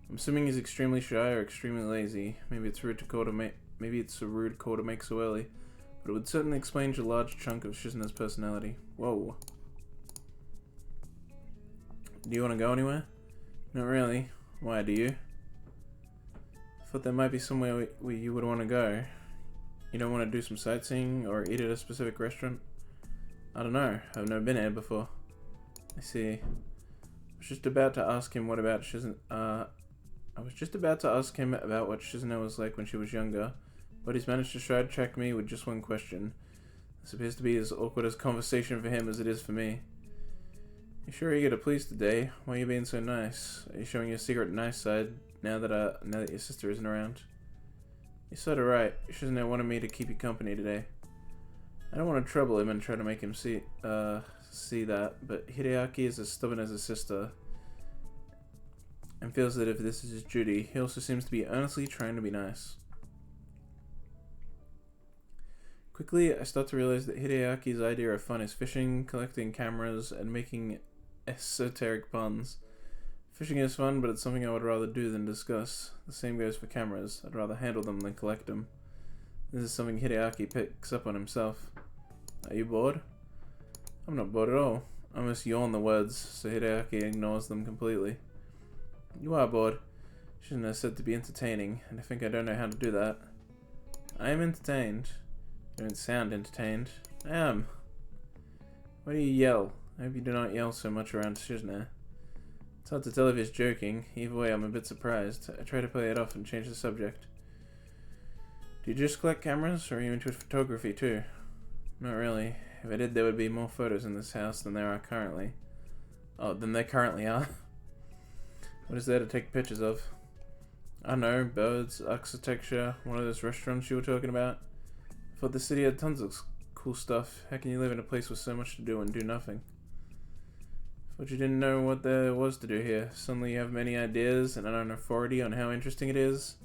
I'm assuming he's extremely shy or extremely lazy. Maybe it's a rude call to make so early, but it would certainly explain a large chunk of Shizune's personality. Whoa. Do you want to go anywhere? Not really. Why, do you? I thought there might be somewhere where you would want to go. You don't want to do some sightseeing or eat at a specific restaurant? I don't know. I've never been here before. I see. I was just about to ask him what what Shizune was like when she was younger, but he's managed to sidetrack me with just one question. This appears to be as awkward a conversation for him as it is for me. You sure you get a please today? Why are you being so nice? Are you showing your secret nice side now that your sister isn't around? You're sort of right. Shizune wanted me to keep you company today. I don't want to trouble him and try to make him see that, but Hideaki is as stubborn as his sister and feels that if this is his duty, he also seems to be earnestly trying to be nice. Quickly, I start to realize that Hideaki's idea of fun is fishing, collecting cameras, and making esoteric puns. Fishing is fun, but it's something I would rather do than discuss. The same goes for cameras. I'd rather handle them than collect them. This is something Hideaki picks up on himself. Are you bored? I'm not bored at all. I almost yawn the words, so Hideaki ignores them completely. You are bored. Shizune said to be entertaining, and I think I don't know how to do that. I am entertained. You don't sound entertained. I am. Why do you yell? I hope you do not yell so much around Shizune. It's hard to tell if he's joking. Either way, I'm a bit surprised. I try to play it off and change the subject. Do you just collect cameras, or are you into photography too? Not really. If I did, there would be more photos in this house than there are currently. Oh, than there currently are? What is there to take pictures of? I don't know, birds, architecture, one of those restaurants you were talking about. I thought the city had tons of cool stuff. How can you live in a place with so much to do and do nothing? I thought you didn't know what there was to do here. Suddenly you have many ideas and an authority on how interesting it is.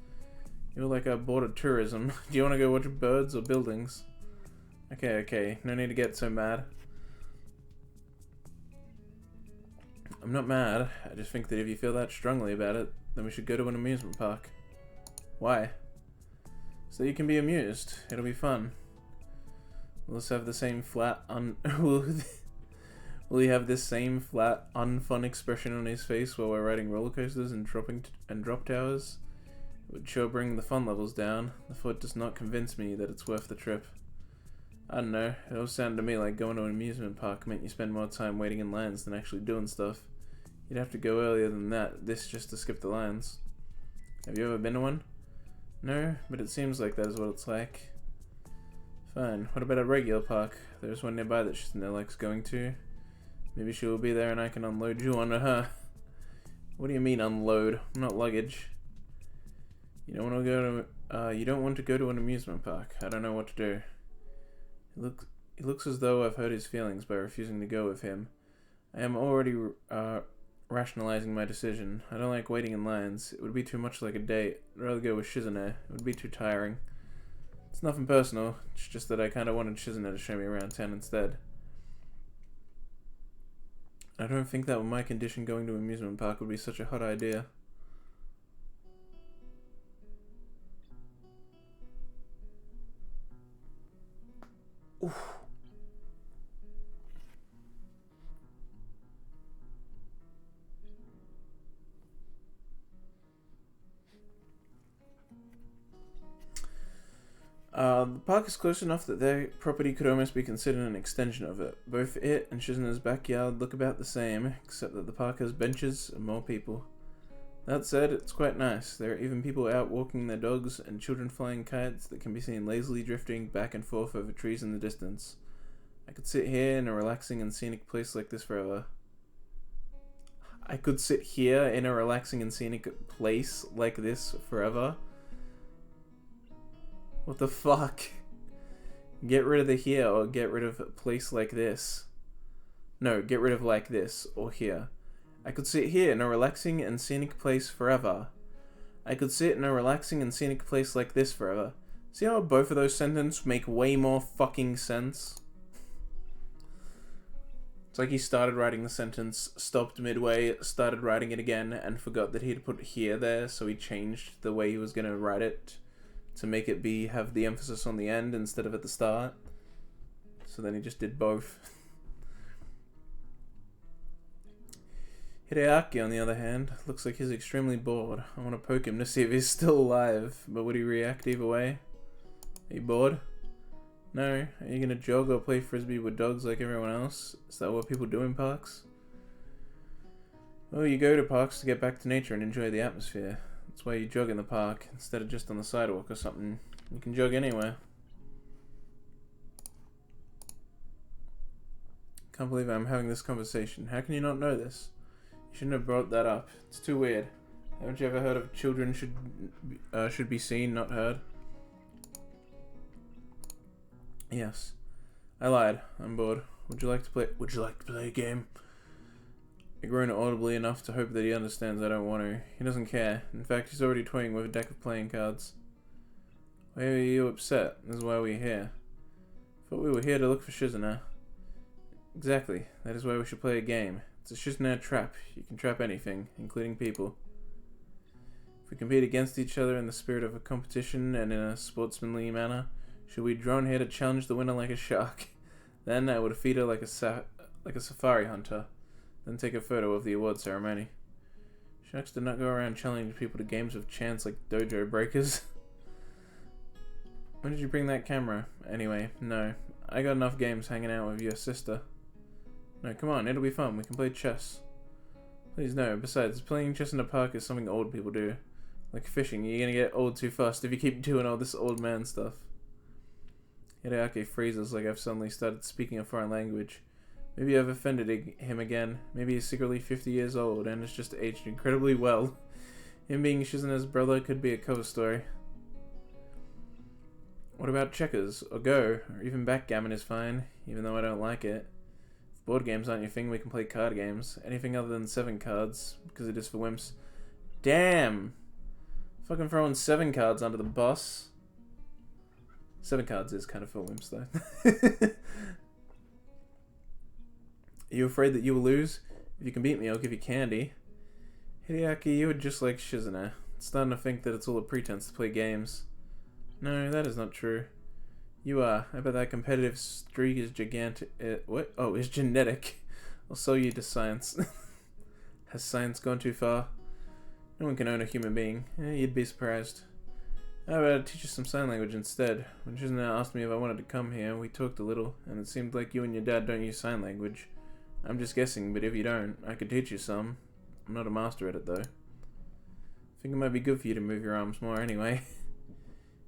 You're like a board of tourism. Do you want to go watch birds or buildings? Okay, no need to get so mad. I'm not mad. I just think that if you feel that strongly about it, then we should go to an amusement park. Why? So you can be amused. It'll be fun. Will this have the same flat Will he have this same flat, unfun expression on his face while we're riding roller coasters and drop towers? It would sure bring the fun levels down. The thought does not convince me that it's worth the trip. I don't know. It all sounded to me like going to an amusement park meant you spend more time waiting in lines than actually doing stuff. You'd have to go earlier than this just to skip the lines. Have you ever been to one? No, but it seems like that is what it's like. Fine. What about a regular park? There's one nearby that Shizune likes going to. Maybe she will be there and I can unload you onto her. What do you mean unload? I'm not luggage. You don't want to go to an amusement park. I don't know what to do. It looks as though I've hurt his feelings by refusing to go with him. I am already rationalizing my decision. I don't like waiting in lines. It would be too much like a date. I'd rather go with Shizune. It would be too tiring. It's nothing personal. It's just that I kind of wanted Shizune to show me around town instead. I don't think that with my condition going to an amusement park would be such a hot idea. Oof. The park is close enough that their property could almost be considered an extension of it. Both it and Shizune's backyard look about the same, except that the park has benches and more people. That said, it's quite nice. There are even people out walking their dogs and children flying kites that can be seen lazily drifting back and forth over trees in the distance. I could sit here in a relaxing and scenic place like this forever. I could sit here in a relaxing and scenic place like this forever? What the fuck? Get rid of the here or get rid of a place like this. No, get rid of like this or here. I could sit here in a relaxing and scenic place forever. I could sit in a relaxing and scenic place like this forever. See how both of those sentences make way more fucking sense? It's like he started writing the sentence, stopped midway, started writing it again, and forgot that he'd put here there, so he changed the way he was going to write it to make it have the emphasis on the end instead of at the start. So then he just did both. Hideaki, on the other hand, looks like he's extremely bored. I want to poke him to see if he's still alive, but would he react either way? Are you bored? No? Are you gonna jog or play frisbee with dogs like everyone else? Is that what people do in parks? Well, you go to parks to get back to nature and enjoy the atmosphere. That's why you jog in the park, instead of just on the sidewalk or something. You can jog anywhere. Can't believe I'm having this conversation. How can you not know this? You shouldn't have brought that up. It's too weird. Haven't you ever heard of children should be seen, not heard? Yes. I lied. I'm bored. Would you like to play a game? I groan audibly enough to hope that he understands I don't want to. He doesn't care. In fact, he's already toying with a deck of playing cards. Why are you upset? This is why we're here. Thought we were here to look for Shizune. Exactly. That is why we should play a game. It's a Shizune trap. You can trap anything, including people. If we compete against each other in the spirit of a competition and in a sportsmanly manner, should we drone here to challenge the winner like a shark? Then I would feed her like a safari hunter. Then take a photo of the award ceremony. Sharks do not go around challenging people to games of chance like dojo breakers. When did you bring that camera? Anyway, no. I got enough games hanging out with your sister. No, come on, it'll be fun. We can play chess. Please, no. Besides, playing chess in the park is something old people do. Like fishing, you're gonna get old too fast if you keep doing all this old man stuff. Hideaki freezes like I've suddenly started speaking a foreign language. Maybe I've offended him again. Maybe he's secretly 50 years old and has just aged incredibly well. Him being Shizune's brother could be a cover story. What about checkers, or Go, or even backgammon is fine, even though I don't like it. If board games aren't your thing, we can play card games. Anything other than 7 cards, because it is for wimps. Damn! Fucking throwing 7 cards under the bus. 7 cards is kind of for wimps, though. Are you afraid that you will lose? If you can beat me, I'll give you candy. Hideaki, you are just like Shizune. Starting to think that it's all a pretense to play games. No, that is not true. You are. I bet that competitive streak is gigantic. What? Oh, is genetic. I'll sell you to science. Has science gone too far? No one can own a human being. You'd be surprised. How about I teach you some sign language instead? When Shizune asked me if I wanted to come here, we talked a little, and it seemed like you and your dad don't use sign language. I'm just guessing, but if you don't, I could teach you some. I'm not a master at it, though. I think it might be good for you to move your arms more anyway.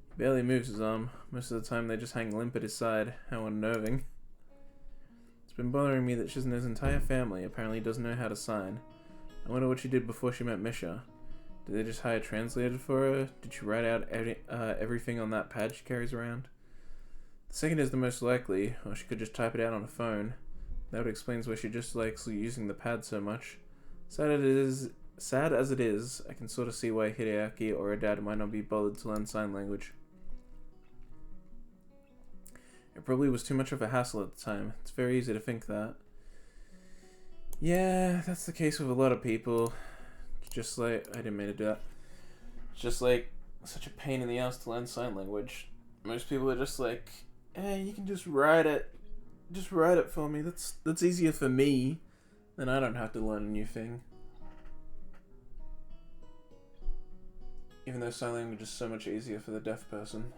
He barely moves his arm. Most of the time they just hang limp at his side. How unnerving. It's been bothering me that Shizune's entire family apparently doesn't know how to sign. I wonder what she did before she met Misha. Did they just hire a translator for her? Did she write out everything on that pad she carries around? The second is the most likely, or she could just type it out on a phone. That would explain why she just likes using the pad so much. Sad as it is, I can sort of see why Hideaki or her dad might not be bothered to learn sign language. It probably was too much of a hassle at the time. It's very easy to think that. Yeah, that's the case with a lot of people. Just like, I didn't mean to do that. It's just like, such a pain in the ass to learn sign language. Most people are just like, hey, you can just write it. Just write it for me. That's easier for me. Then I don't have to learn a new thing. Even though sign language is so much easier for the deaf person.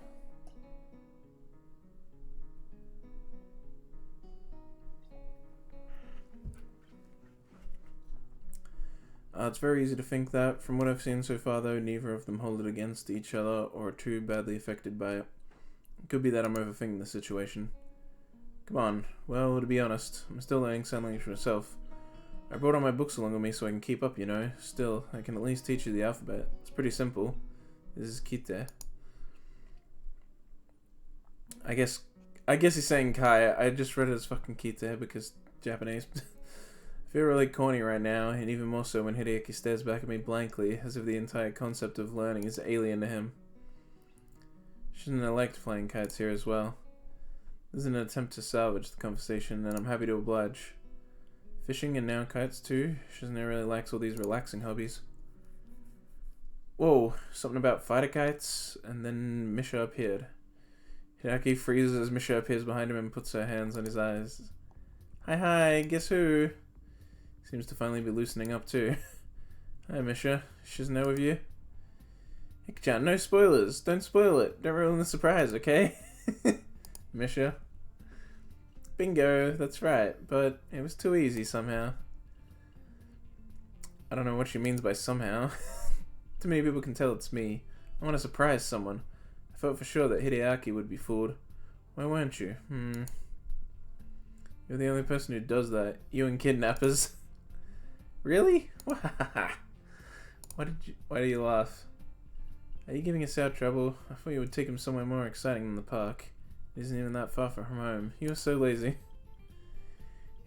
It's very easy to think that. From what I've seen so far though, neither of them hold it against each other or are too badly affected by it. It could be that I'm overthinking the situation. Come on. Well, to be honest, I'm still learning sign language myself. I brought all my books along with me so I can keep up, you know. Still, I can at least teach you the alphabet. It's pretty simple. This is Kite. I guess he's saying Kai. I just read it as fucking Kite because Japanese. I feel really corny right now, and even more so when Hideaki stares back at me blankly, as if the entire concept of learning is alien to him. Shouldn't have liked flying kites here as well. This is an attempt to salvage the conversation, and I'm happy to oblige. Fishing and now kites too? Shizune really likes all these relaxing hobbies. Whoa, something about fighter kites, and then Misha appeared. Hideaki freezes as Misha appears behind him and puts her hands on his eyes. Hi, guess who? Seems to finally be loosening up too. Hi Misha, Shizune with you? Hiki-chan, no spoilers, don't spoil it, don't ruin the surprise, okay? Misha. Bingo, that's right, but it was too easy somehow. I don't know what she means by somehow. Too many people can tell it's me. I want to surprise someone. I thought for sure that Hideaki would be fooled. Why weren't you? You're the only person who does that. You and kidnappers. Really? Why do you laugh? Are you giving us out trouble? I thought you would take him somewhere more exciting than the park. It isn't even that far from home. You're so lazy.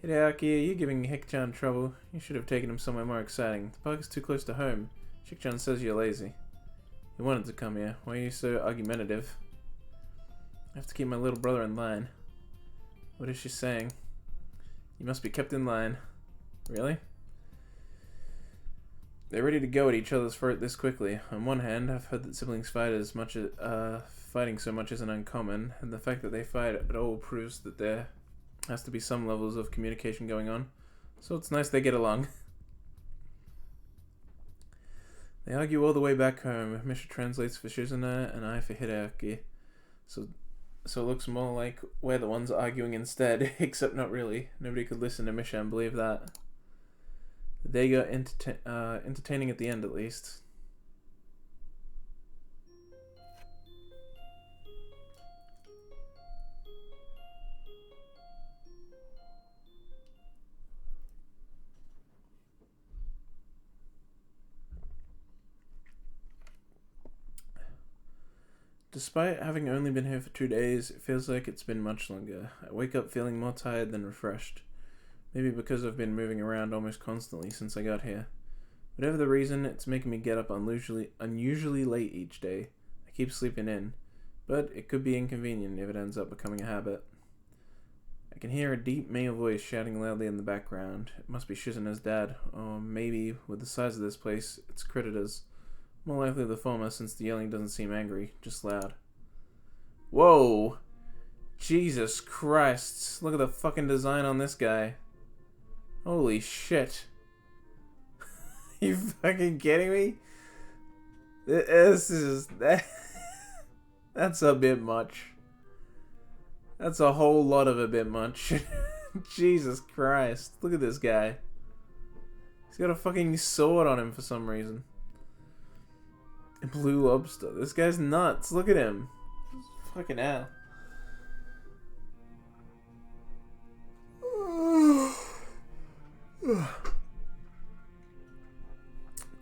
Hideaki, you're giving Hikchan trouble. You should have taken him somewhere more exciting. The park is too close to home. Shikchan says you're lazy. You wanted to come here. Why are you so argumentative? I have to keep my little brother in line. What is she saying? You must be kept in line. Really? They're ready to go at each other's throat this quickly. On one hand, I've heard that siblings fighting so much isn't uncommon, and the fact that they fight at all proves that there has to be some levels of communication going on. So it's nice they get along. They argue all the way back home. Misha translates for Shizune and I for Hideaki. So it looks more like we're the ones arguing instead, except not really. Nobody could listen to Misha and believe that. The day got entertaining at the end, at least. Despite having only been here for 2 days, it feels like it's been much longer. I wake up feeling more tired than refreshed. Maybe because I've been moving around almost constantly since I got here. Whatever the reason, it's making me get up unusually late each day. I keep sleeping in, but it could be inconvenient if it ends up becoming a habit. I can hear a deep male voice shouting loudly in the background. It must be Shizune's dad, or maybe, with the size of this place, its creditors. More likely the former, since the yelling doesn't seem angry, just loud. Whoa! Jesus Christ! Look at the fucking design on this guy. Holy shit. You fucking kidding me? This is... That's a bit much. That's a whole lot of a bit much. Jesus Christ. Look at this guy. He's got a fucking sword on him for some reason. Blue lobster. This guy's nuts. Look at him. Fucking hell.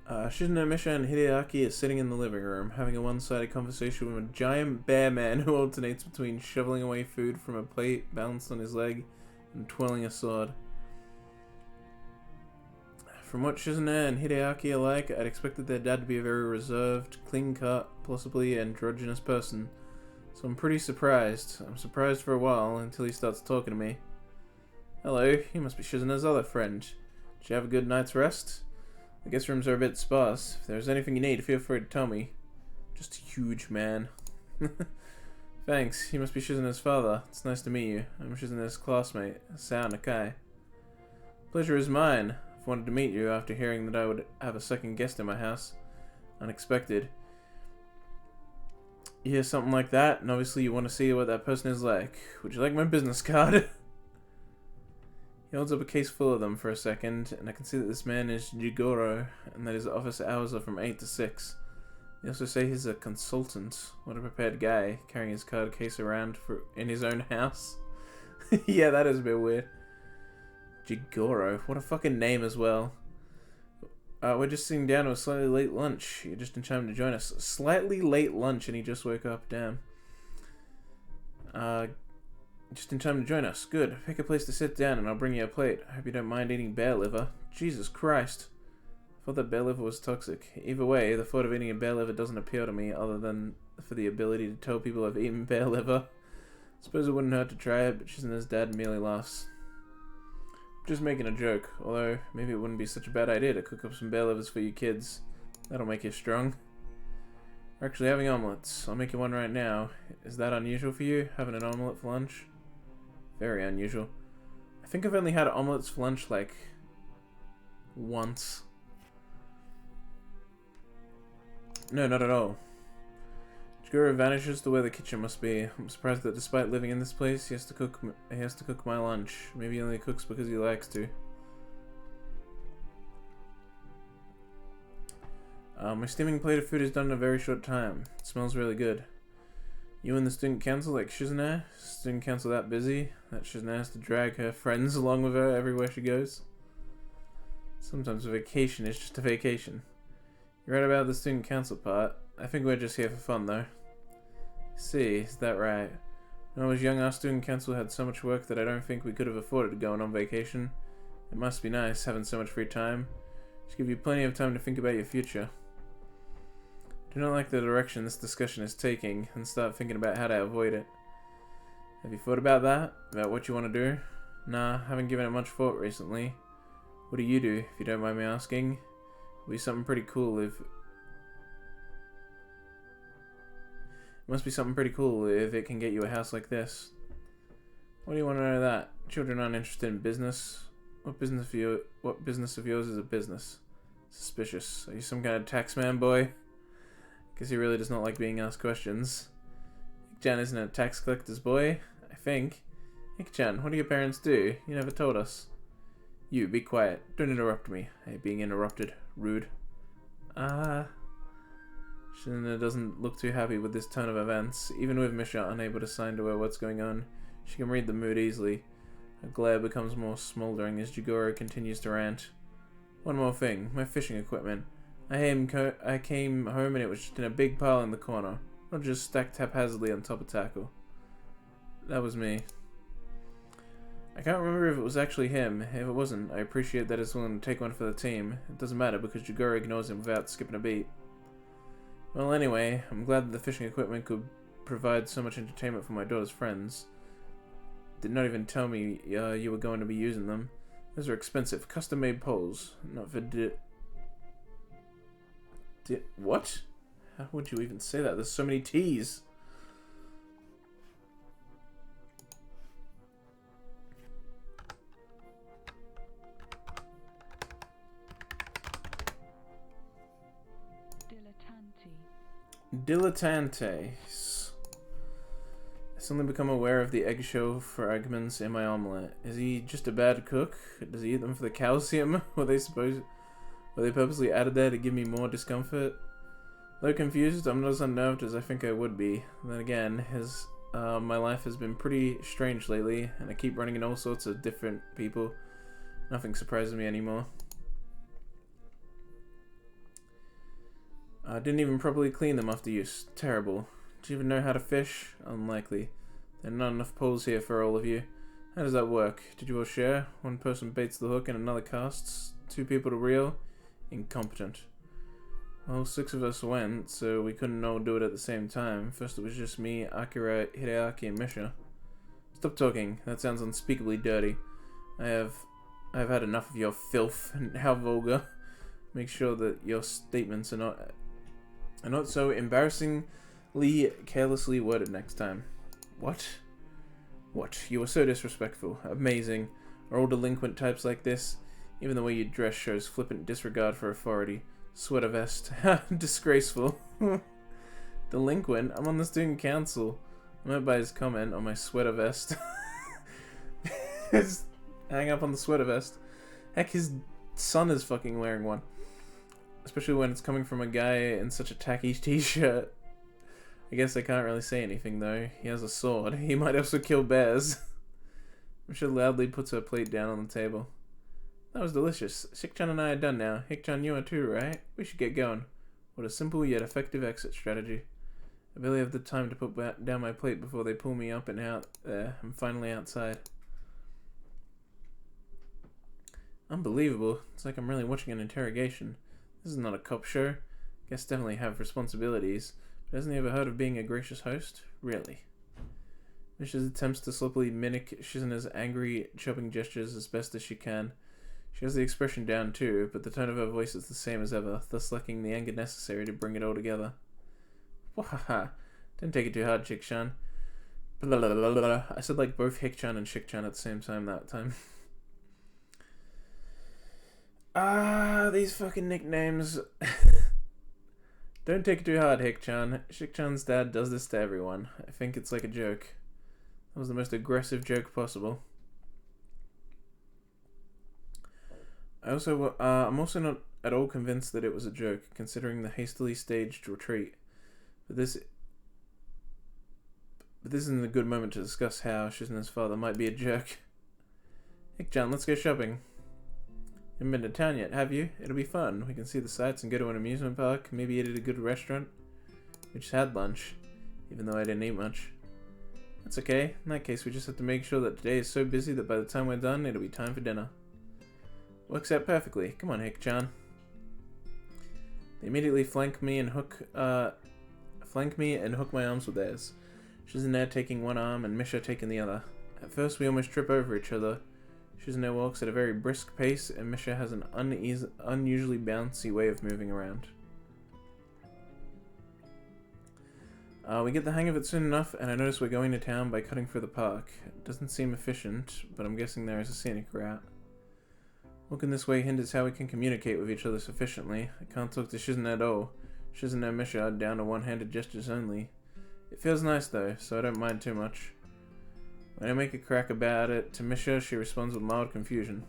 Shizune, Misha, and Hideaki are sitting in the living room, having a one-sided conversation with a giant bear man who alternates between shoveling away food from a plate balanced on his leg and twirling a sword. From what Shizune and Hideaki are like, I'd expected their dad to be a very reserved, clean-cut, possibly androgynous person. So I'm pretty surprised. I'm surprised for a while, until he starts talking to me. Hello, you must be Shizune's other friend. Did you have a good night's rest? The guest rooms are a bit sparse. If there's anything you need, feel free to tell me. Just a huge man. Thanks, you must be Shizune's father. It's nice to meet you. I'm Shizune's classmate, Sao Nakai. Pleasure is mine. I've wanted to meet you after hearing that I would have a second guest in my house. Unexpected. You hear something like that, and obviously you want to see what that person is like. Would you like my business card? He holds up a case full of them for a second, and I can see that this man is Jigoro, and that his office hours are from 8 to 6. They also say he's a consultant. What a prepared guy, carrying his card case around in his own house. Yeah, that is a bit weird. Jigoro, what a fucking name as well. We're just sitting down to a slightly late lunch. You're just in time to join us. Slightly late lunch, and he just woke up, damn. Just in time to join us. Good. Pick a place to sit down and I'll bring you a plate. I hope you don't mind eating bear liver. Jesus Christ. I thought that bear liver was toxic. Either way, the thought of eating a bear liver doesn't appeal to me other than for the ability to tell people I've eaten bear liver. Suppose it wouldn't hurt to try it, but Shizune's dad merely laughs. Just making a joke, although maybe it wouldn't be such a bad idea to cook up some bear livers for you kids. That'll make you strong. We're actually having omelets. I'll make you one right now. Is that unusual for you, having an omelet for lunch? Very unusual. I think I've only had omelets for lunch, like, once. No, not at all. Jigoro vanishes to where the kitchen must be. I'm surprised that despite living in this place, he has to cook my lunch. Maybe he only cooks because he likes to. My steaming plate of food is done in a very short time. It smells really good. You and the student council like Shizune? Student council that busy that Shizune has to drag her friends along with her everywhere she goes? Sometimes a vacation is just a vacation. You're right about the student council part. I think we're just here for fun though. See, is that right? When I was young, our student council had so much work that I don't think we could have afforded going on vacation. It must be nice having so much free time. Just give you plenty of time to think about your future. I do not like the direction this discussion is taking, and start thinking about how to avoid it. Have you thought about that? About what you want to do? Nah, haven't given it much thought recently. What do you do, if you don't mind me asking? It'd be something pretty cool if... It must be something pretty cool if it can get you a house like this. Why do you want to know that? Children aren't interested in business. What business of yours is a business? Suspicious. Are you some kind of tax man, boy? Guess he really does not like being asked questions. Hik-chan isn't a tax collector's boy, I think. Hik-chan, what do your parents do? You never told us. You, be quiet. Don't interrupt me. I hate being interrupted. Rude. Shizune doesn't look too happy with this turn of events. Even with Misha unable to sign to her what's going on, she can read the mood easily. Her glare becomes more smoldering as Jigoro continues to rant. One more thing. My fishing equipment. I came home and it was just in a big pile in the corner. Not just stacked haphazardly on top of tackle. That was me. I can't remember if it was actually him. If it wasn't, I appreciate that he's willing to take one for the team. It doesn't matter because Jigoro ignores him without skipping a beat. Well, anyway, I'm glad that the fishing equipment could provide so much entertainment for my daughter's friends. Did not even tell me you were going to be using them. Those are expensive, custom-made poles. Not for what? How would you even say that? There's so many T's. Dilettantes. I suddenly become aware of the eggshell fragments in my omelette. Is he just a bad cook? Does he eat them for the calcium? Were they purposely added there to give me more discomfort? Though confused, I'm not as unnerved as I think I would be. Then again, my life has been pretty strange lately, and I keep running into all sorts of different people. Nothing surprises me anymore. I didn't even properly clean them after use. Terrible. Do you even know how to fish? Unlikely. There are not enough poles here for all of you. How does that work? Did you all share? One person baits the hook and another casts? 2 people to reel? Incompetent. Well, 6 of us went, so we couldn't all do it at the same time. First it was just me, Akira, Hideaki, and Misha. Stop talking. That sounds unspeakably dirty. I have had enough of your filth and how vulgar. Make sure that your statements are not so embarrassingly carelessly worded next time. What? What? You were so disrespectful. Amazing. Are all delinquent types like this? Even the way you dress shows flippant disregard for authority. Sweater vest. Disgraceful. Delinquent? I'm on the student council. I'm hurt by his comment on my sweater vest. Hang up on the sweater vest. Heck, his son is fucking wearing one. Especially when it's coming from a guy in such a tacky t-shirt. I guess I can't really say anything though. He has a sword. He might also kill bears. Misha loudly puts her plate down on the table. That was delicious. Hik-chan and I are done now. Hik-chan, you are too, right? We should get going. What a simple yet effective exit strategy. I barely have the time to put down my plate before they pull me up and out there. I'm finally outside. Unbelievable. It's like I'm really watching an interrogation. This is not a cop show. Guests definitely have responsibilities. But hasn't he ever heard of being a gracious host? Really? Misha's attempts to sloppily mimic Shizune's angry, chopping gestures as best as she can. She has the expression down too, but the tone of her voice is the same as ever, thus lacking the anger necessary to bring it all together. Wahaha. Don't take it too hard, Hik-chan. I said like both Hik-chan and Shik-chan at the same time that time. These fucking nicknames. Don't take it too hard, Hik-chan. Shik-chan's dad does this to everyone. I think it's like a joke. That was the most aggressive joke possible. I'm also not at all convinced that it was a joke, considering the hastily staged retreat. But this isn't a good moment to discuss how Shizune's father might be a jerk. Hik-chan, let's go shopping. You haven't been to town yet, have you? It'll be fun. We can see the sights and go to an amusement park, maybe eat at a good restaurant. We just had lunch, even though I didn't eat much. That's okay. In that case, we just have to make sure that today is so busy that by the time we're done, it'll be time for dinner. Works out perfectly. Come on, Hik-chan. They immediately flank me and hook my arms with theirs. Shizune taking one arm and Misha taking the other. At first, we almost trip over each other. Shizune walks at a very brisk pace, and Misha has an unusually bouncy way of moving around. We get the hang of it soon enough, and I notice we're going to town by cutting through the park. It doesn't seem efficient, but I'm guessing there is a scenic route. Walking this way hinders how we can communicate with each other sufficiently. I can't talk to Shizune at all. Shizune and Misha are down to one-handed gestures only. It feels nice though, so I don't mind too much. When I make a crack about it to Misha, she responds with mild confusion.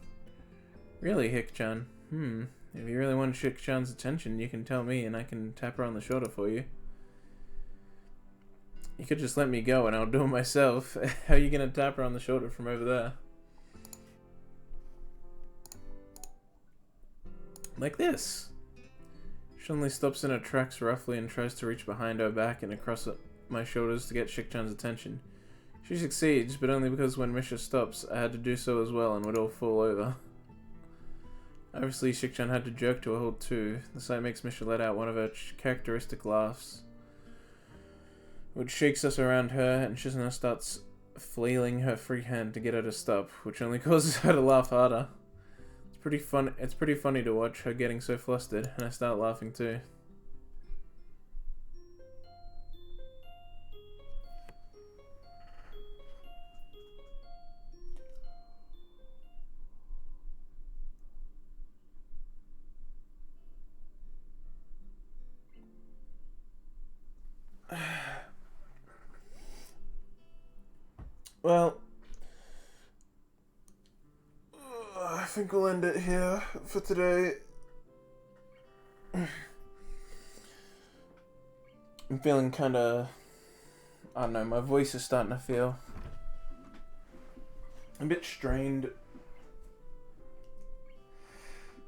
Really, Hik-chan? If you really want Hik-chan's attention, you can tell me and I can tap her on the shoulder for you. You could just let me go and I'll do it myself. How are you gonna tap her on the shoulder from over there? Like this. She suddenly stops in her tracks roughly and tries to reach behind her back and across my shoulders to get Hik-chan's attention. She succeeds, but only because when Misha stops, I had to do so as well and would all fall over. Obviously, Hik-chan had to jerk to a hold too. The sight makes Misha let out one of her characteristic laughs, which shakes us around her, and Shizune starts flailing her free hand to get her to stop, which only causes her to laugh harder. It's pretty funny to watch her getting so flustered, and I start laughing too. Well, I think we'll end it here for today. I'm feeling kind of, I don't know, my voice is starting to feel a bit strained.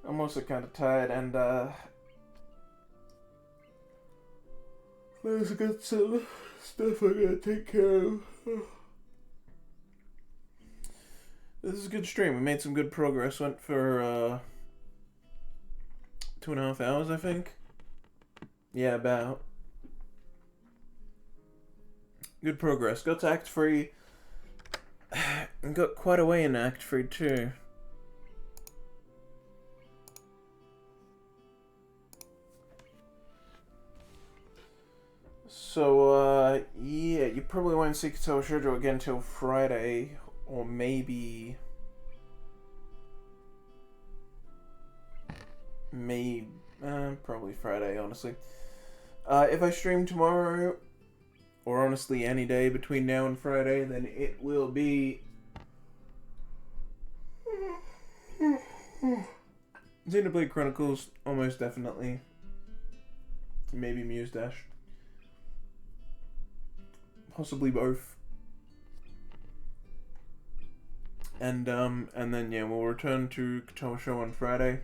I'm also kind of tired, and there's got some stuff I gotta take care of. This is a good stream. We made some good progress. Went for 2.5 hours, I think. Yeah, about. Good progress. Got to Act 3. And got quite a way in Act 3 too. So, yeah, you probably won't see Katawa Shoujo again till Friday. Or maybe probably Friday, honestly. If I stream tomorrow, or honestly any day between now and Friday, then it will be Xenoblade Chronicles, almost definitely. Maybe Muse Dash. Possibly both. And then yeah, we'll return to Katawa Shoujo on Friday.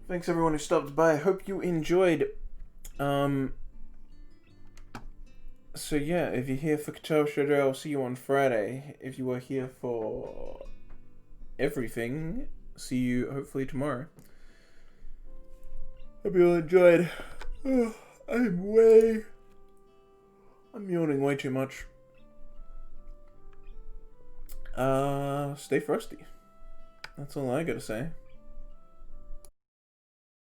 Thanks everyone who stopped by. I hope you enjoyed. So yeah, if you're here for Katawa Shoujo, I'll see you on Friday. If you are here for everything, see you hopefully tomorrow. Hope you all enjoyed. I'm yawning way too much. Stay frosty. That's all I gotta say.